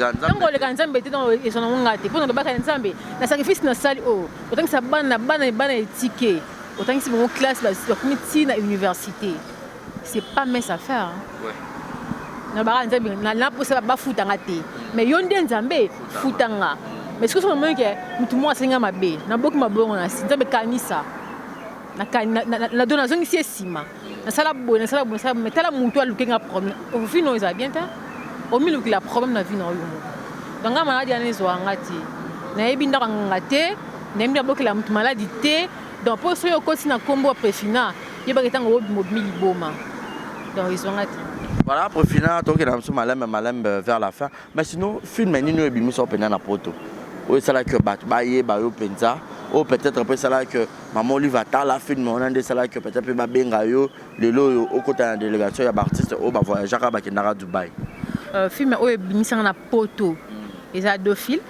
nzambe te dans et son ngate pour na ba ka nzambe na sacrifice na sali autant que ça bana étiqué autant que c'est mon classe ba comité na université c'est pas mince à faire ouais na ba nzambe na posa ba futanga te mais yo nde nzambe futanga mais ce que c'est moment que mutu mo asenga mabe na boki mabongo na nzambe kanisa na donation ici esima na sala bonne mais tala mutu alukenga problème au fino ça bien ta au milieu que la problème na vie na yo donc nga maladi ane zo ngati na yebi ndaka ngate na mbi boki la mutu maladi te donc pour so yo kosi na kombo prefina yeba ketanga wo mobili boma donc ils sont ngati. Voilà, pour finir, donc il y a un malem vers la fin. Mais sinon, film ni nous ebimi so pena na poto. O ça là que baye bayo penza. O peut-être après ça là que maman lui va ta la film on a des ça là que peut-être ba benga yo lelo au côté de la délégation ya artiste o ba voyager ba kendara Dubaï. Film o ebimi sa na poto. Ils a deux films.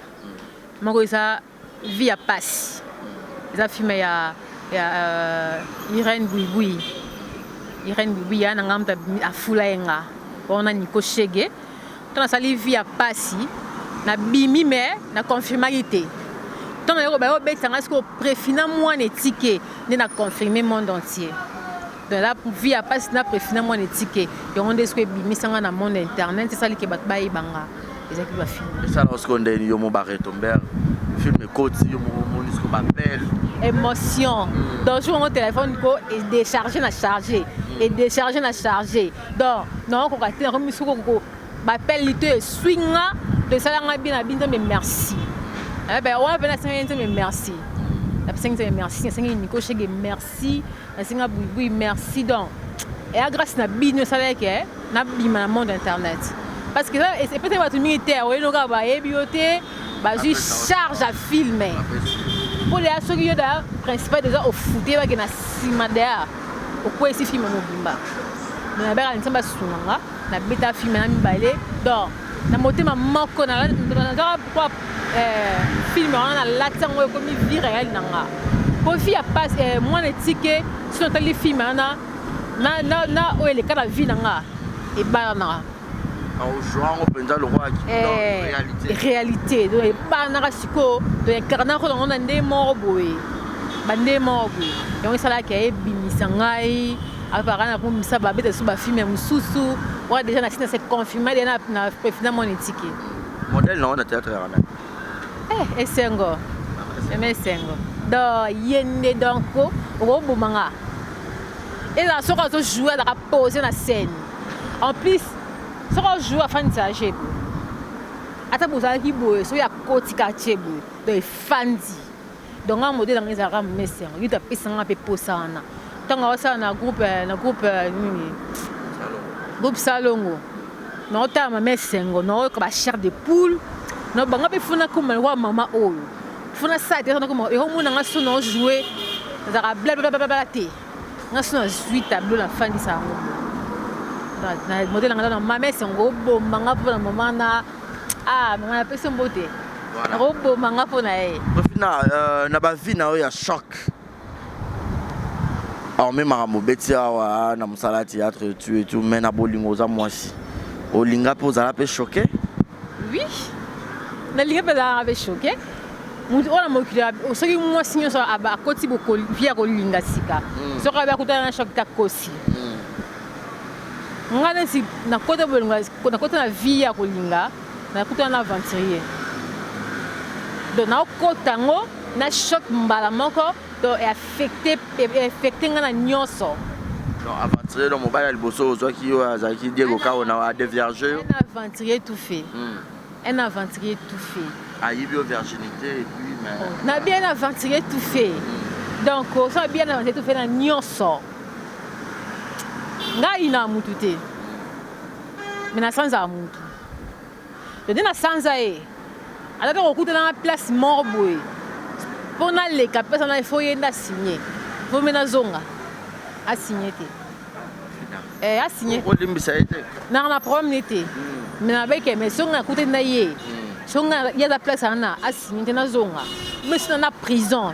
Moko ça via passe. Ils a filmé ya Irène Bouiboui. Irène Boubiya na ngamta a fulaenga on a Nico Chege tona sali via pasi na bimi mais na confirmalité tona yo ba betanga ce que préfina moi ne ticket ne na confirmer monde entier donc là via pasi na préfina moi ne ticket et on est ce que bimi sanga na monde internet c'est ça li ke bat ba ibanga les équipes va filmer ça lorsqu'on est yo mo barre tomber film côté yo mo nisco m'appelle émotion donc je mon téléphone ko et décharger na charger et décharger na charger donc non ko katé ko misuko ko m'appelle lité swinga de ça nga bien mais merci eh ben on va venir mais merci la personne merci c'est Nico Chege merci la singa Bouiboui merci donc et grâce na bino ça là que na bima na monde internet parce que là c'est peut-être votre militaire oui loga ba ebioté ba juste charge à filmer pour les associons da principal déjà au fouté ba que na simada au quoi ici film mo bimba na ba kan samba sunanga na beta film na mibale donc na motema moko na pourquoi film on a l'attendre comme vie réelle nanga pour fi a passe moi les tickets sur les films na o ele kana vie nanga et ba na au jouant au penza le roi qui réalité donc ba na siko de incarner on a des morts boy bande morts boy donc ça là qui est bimisangai apparemment pour ça ba beta sur ba film mususu ouais déjà na c'est confirmé na finalement les tickets modèle non na théâtre rana et sengo mais sengo donc yende donc au bomanga et là ça quand jouer à la poser la scène en plus ça quand jouer à fan ça j'ai ata bozala ki boye so ya koti quartier boye donc fandi donc un modèle dans les arabes mais sengo il t'a pissé un peu posana tant ça na groupe groupe salongo non ta ma sengo non ko ba chair de poule non banga pe funa ko malwa mama oyo funa sa te na ko e ho muna ngaso no jouer za bla bla bla bla te ngaso no suite tableau la fin di sa ngo na modèle ngana mama sengo bo manga pona mama na mama pe se mbote voilà bo manga pona na ba vie na ya choc alors même à Mobetia na musala théâtre tu et tout mais na bolingo za moi si Olinga pour aller choqué? Oui. Nalinga pour aller choqué. On mokili soki mwasi nyonso akoti via kolinga sika soki abe akutana na choc takosi nga nesi nakota na vie ya kolinga nakutana na aventurier donc naokota yango na choc mbala moko to affecte nga na nyonso. Aventurier donc mobile ya liboso ozwaki oyo azalaki diego kao na adévierge un aventurier tout fait. Un aventurier tout fait. Aïe, virginité et puis mais. On a bien aventurier tout fait. Donc on a bien aventurier tout fait dans nyonso. Nga ina mutu te. Mais na sans amutu. De na sans aé. Alors on coûte dans la place morboé. Pour na les capes on a il faut y na signer. Faut mena zonga. A signer te. A signer. O limbisa été. Na problème n'était. Mais na beke mais zonga coûte na yé. Il y a la place à signer dans la zone. Mais si on a prison,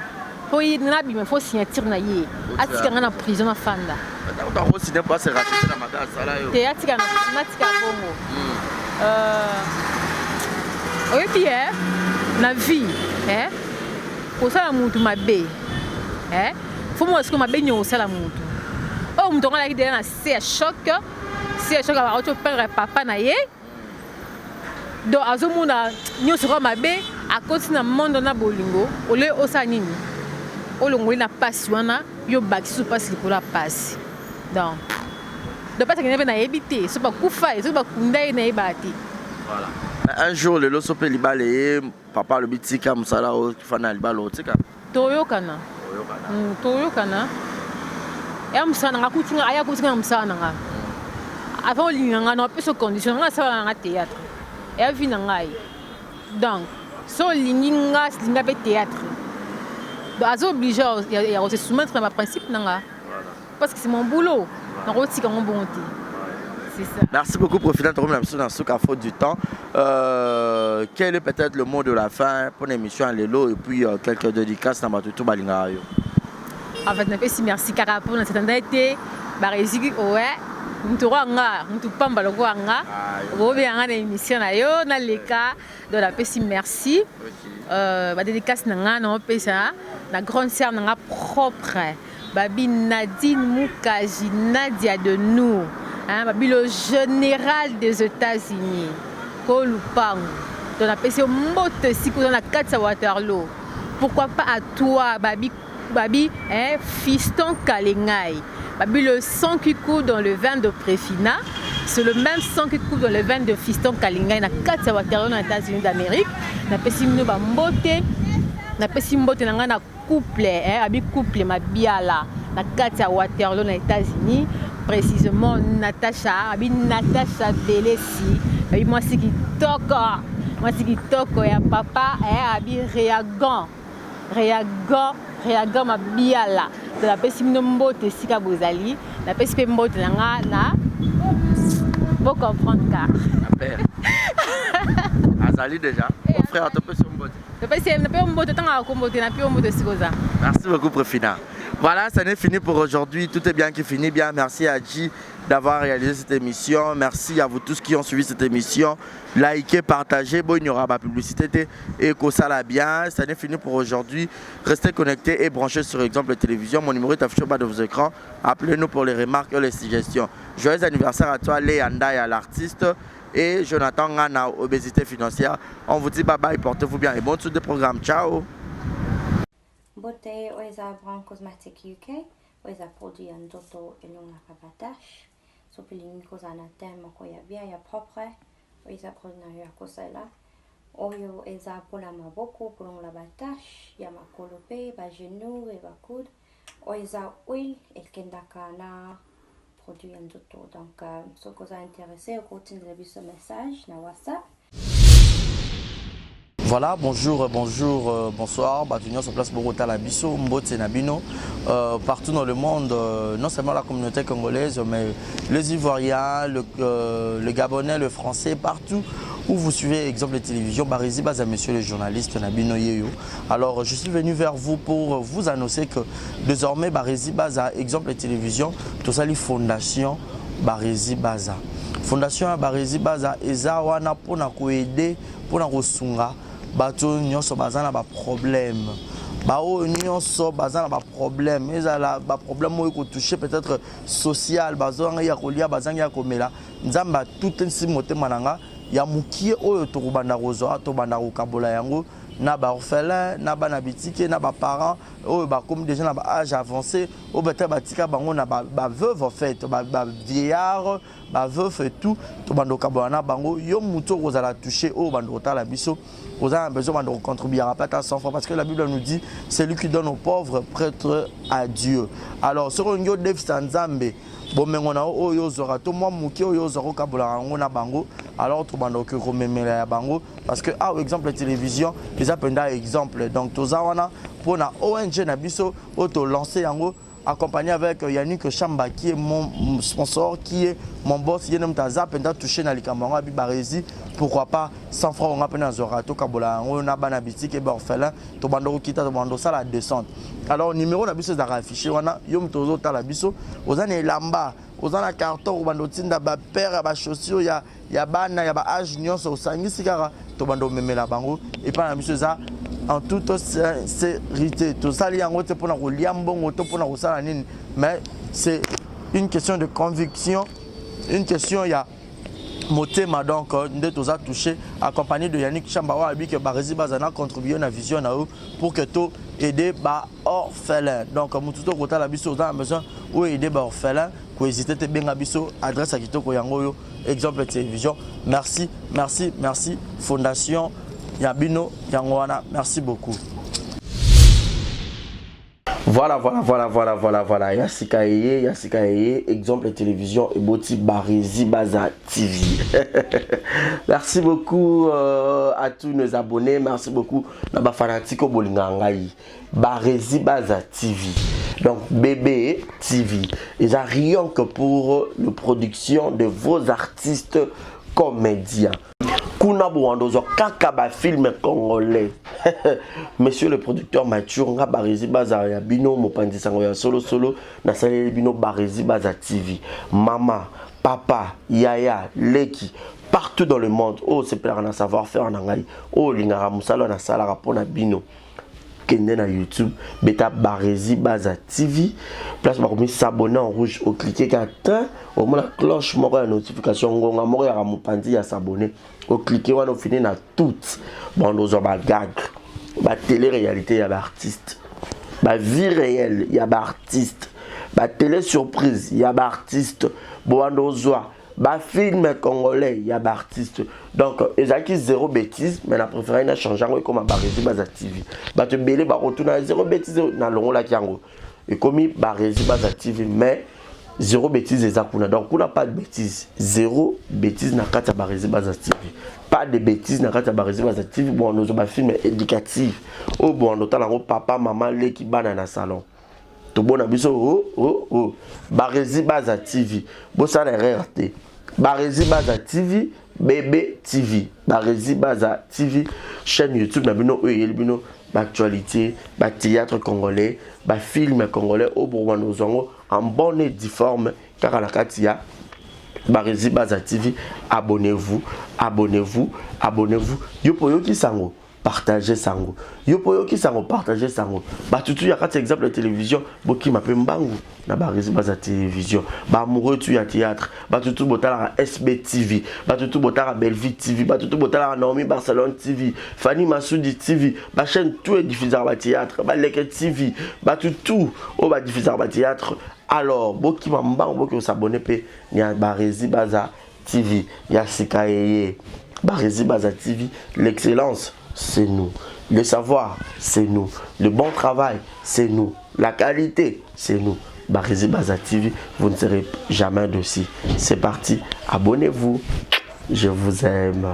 il faut signer en prison à Fanda. On signer pas se racheter dans ma casa. Théâtre oui, puis la vie, pour ça la moutou ma bé, faut moi ce que ma bé n'y a aussi la moutou. Oh, on doit aller dans c'est choc à votre père et papa naïe. Donc azomuna nyonso ko mabe akoti na mondo na bolingo ole osanini olongoli na passe wana yo bakisu passe likola passe donc de pas que na ebité so ba kufa so ba kunda na ebati. Voilà, un jour le loso pe libale papa le bitika musala o fana libalo tika toyokana ya musana ngakutinga aya kutinga musana nga avant linga na peso condition nga sala na théâtre et à Vinangai. Donc, so linga pe théâtre. Donc, à obligé à se soumettre à ma principe nanga. Parce que c'est mon boulot. Donc, aussi quand on bonté. C'est ça. Merci beaucoup, Profita. On a faute du temps. Quel est peut-être le mot de la fin pour l'émission à Lelo et puis quelques dédicaces dans ma tuto balinga. En fait, merci car pour cette année, Barési, ouais. Mtuanga, mtupamba lokwanga. Robe anga na émission na yo na leka de la pesi merci. Ba dédicace nanga na pesa na grande sœur nanga propre. Babi Nadine Mukaji Nadia de nous. Hein, babi le général des États-Unis. Kolupang. De la pesi mbote siko dans la 4 Waterloo. Pourquoi pas à toi babi hein, fiston Kalengai. Le sang qui coule dans le vin de Préfina, c'est le même sang qui coule dans le vin de Fiston Kalinga. Il y a 4 Waterloo dans les États-Unis d'Amérique. Il y a un couple, couple, ma biala. Il y a 4 Waterloo dans les États-Unis. Précisément, Natacha Belesi. Moi, c'est qui toque. Il y a papa, Réagan ma biala. De la pesi mbote sika bozali la pesi mbote nanga na pour comprendre car azali déjà mon frère to pesi mbote to pesi mbote tanga ko mbote na pio mbote sikoza. Merci beaucoup Profina. Voilà, ça n'est fini pour aujourd'hui. Tout est bien qui finit bien. Merci à G d'avoir réalisé cette émission. Merci à vous tous qui ont suivi cette émission. Likez, partagez. Bon, il n'y aura pas de publicité et que ça l'a bien. Ça n'est fini pour aujourd'hui. Restez connectés et branchez sur Exemple Télévision. Mon numéro est affiché au bas de vos écrans. Appelez-nous pour les remarques et les suggestions. Joyeux anniversaire à toi, Léanda et à l'artiste. Et Jonathan Ngana, obésité financière. On vous dit bye bye, portez-vous bien et bonne suite de programme. Ciao. Beauté oiza Brand Cosmetic UK, oiza produit en toto et non la rabatache. Sopiling kozana tema koya bien ya propre, oiza produit ya kosela. Oyo eza pour la maboko pour la batache, ya makolope, ba genou et ba coude. Oiza huile et kendaka na produit en toto. Donc ce que vous intéressé, continuez de laisser ce message na WhatsApp. Voilà, bonjour, bonsoir. Bienvenue sur place Bogota la Bisso, Mbote Nabino. Partout dans le monde, non seulement la communauté congolaise, mais les Ivoiriens, le Gabonais, le Français, partout où vous suivez Exemple de Télévision, Barizi Baza, monsieur le journaliste Nabino Yeyo. Alors, je suis venu vers vous pour vous annoncer que désormais, Barizi Baza, Exemple de Télévision, tout ça, les fondations Barizi Baza. fondation ya Barezi Baza eza wana pona koede pona kosunga bato nyonso bazana ba problème bao nyonso bazana ba problème ezala ba problème oyo ko toucher peut-être social bazanga ya kolia bazanga ya komela nzamba tout nsi motema nanga ya mukie oyo to kobanda kozwa to banda kokabola yango na ba orphelin na ba na bitike na ba parents oyo ba comme déjà na ba âge avancé au peut-être batika bango na ba veuve en fait ba vieillard ba veuve et tout to banda kokabola na bango yo muto kozala toucher o banda kotala biso vous avez besoin de contribuer à à 100 fois parce que la Bible nous dit c'est lui qui donne aux pauvres prêtre à Dieu. Alors sur un yo défi Nzambe bon mengona oyo zora to moi muki oyo zora kabola ngona bango alors to bando que rememela ya bango parce que ah exemple télévision les appenda exemple donc tozawana pour na ONG na biso auto lancer yango accompagné avec Yannick Chamba qui est mon sponsor, qui est mon boss, qui est Taza, pendant touché dans les camarades Barezi, pourquoi pas 100 francs on a peine à Zorato Kabola, on a banabiti qui est orphelin, to bando kita to bando ça la descente. Alors numéro la biso d'ara affiché, on a yom tozo ta la biso, aux années lamba, aux années carton, au bando tinda ba père, ba chaussures, ya bana, ya ba âge nyonso au sangi sigara, to bando meme la bango, et pas la biso ça. En toute sincérité, tout ça, mais c'est une question de conviction, une question, il y a motema donc de tous a touché accompagné de Yannick Chambawa abi que Barezi Bazana contribué à la vision pour que tout aider ba orphelin donc mututo kota la biso a besoin ou aider ba orphelin ko hésiter te benga biso adresse à kitoko yango exemple télévision merci fondation Yabino Yangwana, merci beaucoup. Voilà. Yassika Eye, exemple télévision et Boti Barezi Baza TV. Merci beaucoup à tous nos abonnés. Merci beaucoup à Fanatiko Bolingangaï. Barezi Baza TV. Donc BB TV. Ils ont rien que pour la production de vos artistes comédiens. Kuna Bouandozo Kakaba film congolais. Monsieur le producteur Mathieu nga Barezi Baza ya bino mopandi sango ya solo na salé bino Barezi Baza TV. Mama, papa, yaya, leki partout dans le monde. Oh c'est plaire na savoir-faire en angai. Oh lingara musalo na sala rapona bino. Kende na YouTube, beta Barezi Baza TV. Place ma commis s'abonner en rouge au cliquer qu'atteint au moins la cloche moko ya notification ngonga moko ya mopandi ya s'abonner. Au cliquer on finit na toutes. Bon nous ba gag. Ba télé-réalité ya ba artiste. Ba vie réelle ya ba artiste. Ba télé surprise ya ba artiste. Bon nous ba film congolais ya ba artiste. Donc ezaki zéro bêtise mais la préféré na changer comme Barezi Baza TV. Ba te belé ba retourner zéro bêtise na longo la kiango. Et comme Barezi Baza TV mais zéro bêtise ezakuna. Donc on n'a pas de bêtise. Zéro bêtise na kata Barezi Baza TV. Pas de bêtises na kata Barezi Baza TV. Bon nous ba film éducatif. Oh bon on tala papa maman les qui bana na salon. Tout bon abiso Barezi Baza TV. Bon ça la RT. Barezi Baza TV, Bébé TV, Barezi Baza TV, chaîne YouTube, nabino bino actualité, théâtre congolais, film congolais au Bourgogne en bonne et difforme car à la katia Barezi Baza TV, abonnez-vous. Yopo qui sango. Partagez sango. Yopo qui sango partagez sango. Tutu ya kati exemple de télévision boki mape mbangu na Barezi Baza télévision. Amoureux tu ya théâtre. Tutu botala SB TV. Tutu botala Belleville TV. Tutu botala Naomi Barcelone TV. Fanny Massoudi TV. Chaîne tout est diffusé à théâtre. Leke TV. Tutu o diffusé à théâtre. Alors boki mbangu boki s'abonner pe ni à Barezi Baza TV. Yassika Eye. Barezi Baza TV, l'excellence c'est nous. Le savoir, c'est nous. Le bon travail, c'est nous. La qualité, c'est nous. Barezi Baza TV, vous ne serez jamais dessus. C'est parti. Abonnez-vous. Je vous aime.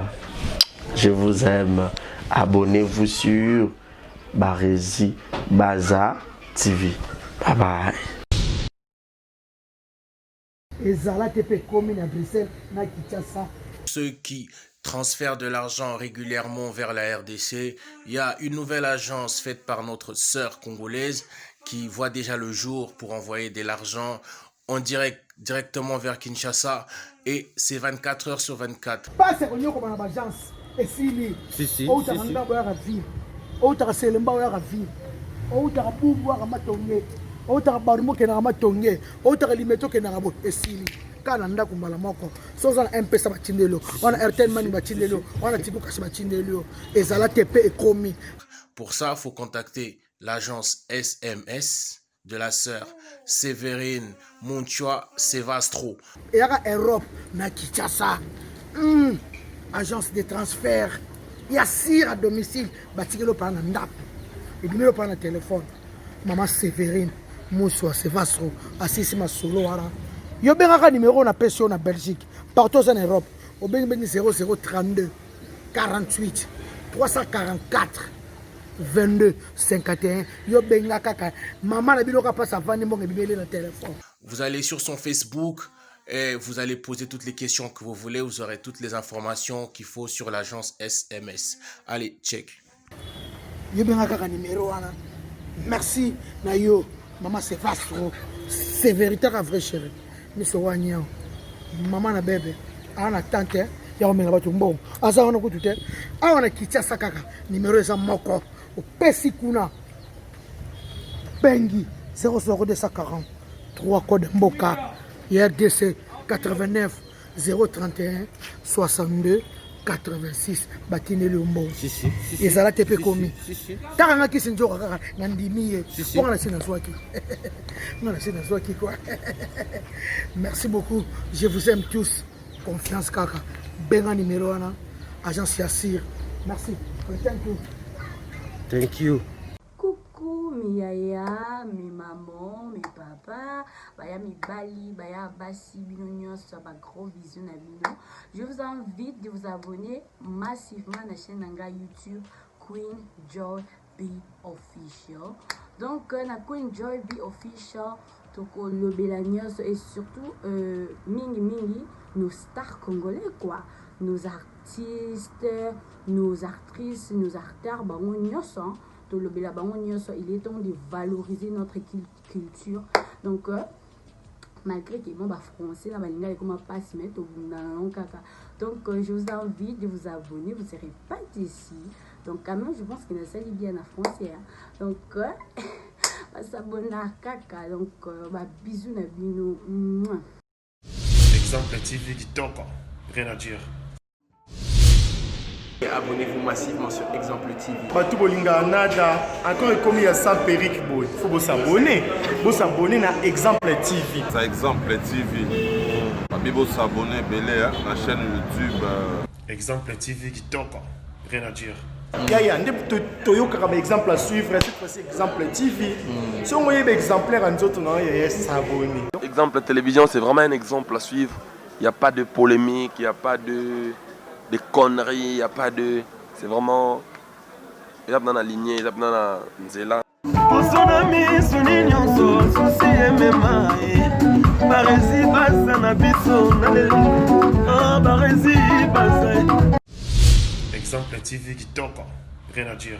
Abonnez-vous sur Barezi Baza TV. Bye bye. Ceux qui transfèrent de l'argent régulièrement vers la RDC, il y a une nouvelle agence faite par notre sœur congolaise qui voit déjà le jour pour envoyer de l'argent en direct directement vers Kinshasa et c'est 24 heures sur 24. Pas c'est qu'on y a comme une agence et si si ou t'as un gars à vivre ou t'as selemba à vivre ou t'as boubo à matonge ou t'as barumo qui n'a matonge ou t'as limeto qui n'a pas et si quand on a comme la moko sans un MP ça va tindelo on a RTL mani va tindelo on a Tigo Kashi va tindelo et ça la TP est commis. Pour ça, il faut contacter l'agence SMS de la sœur Sévérine Munchua Sevastro. Et il y a Europe, na Kinshasa, agence de transfert. Il y a Sire à domicile, batikelo par un ndap. Et numéro par un téléphone. Maman Sévérine Munchua Sevastro, assisi ma solo wara. Yo benga numéro na pension na Belgique, partout en Europe. Au benga 0032 48 344. 22 51 yo benga kaka maman na biloka passe avant ni mbonge bibele na téléphone. Vous allez sur son Facebook et vous allez poser toutes les questions que vous voulez, vous aurez toutes les informations qu'il faut sur l'agence SMS. Allez, check. Yo benga kaka numéro wana. Merci na yo maman c'est Vastro. C'est véritable vrai chéri. Monsieur Wanyao. Maman na bébé. Ana tante ya omela batu mbongo. Asa wana kutute. Awana Kinshasa kaka numéro eza moko. Pesi kuna Bengi 00240 3 code Mboka RDC 89 031 62 86 Batine Lumbo ezala tepe komi tanga kisi njoka kaka ngandimi pour la sina swaki ngana sina swaki quoi. Merci beaucoup, je vous aime tous, confiance kaka benga numéro wana agence Yassir. Merci, thank you. Thank you. Coucou mes yaya, mes mamans, mes papas, baya mi bali, baya basi binonyo, soit ma gros vision à bino. Je vous invite de vous abonner massivement à la chaîne YouTube Queen Joy B Official. Donc na Queen Joy B Official, toko le belagnos et surtout mingi nos stars congolais quoi, nos artistes, nos actrices, nos acteurs, il est temps de valoriser notre culture. Donc, malgré que mon français, donc je vous invite de vous abonner, vous ne serez pas ici. Donc, quand même, je pense que ça lit bien en français. Donc, s'abonner à Kaka. Donc, bisous, Nabino. Exemple TV du Toko, rien à dire. Abonnez-vous massivement sur Exemple TV. Batou bolinga nada, encore comme il y a sans périque boy. Faut vous s'abonner. Vous s'abonner à Exemple TV. Ça Exemple TV. Bibo s'abonner belé à la chaîne YouTube. Exemple TV du Toko, rien à dire. Il y a un exemple à suivre, cette fois-ci Exemple TV. Si on voit exemplaire en autres, il y a s'abonner. Exemple télévision, c'est vraiment un exemple à suivre. Il n'y a pas de polémique, il n'y a pas de conneries, il n'y a pas de... C'est vraiment... Il y a dans la lignée, il y a dans la nzela. Exemple TV du Toko, rien à dire.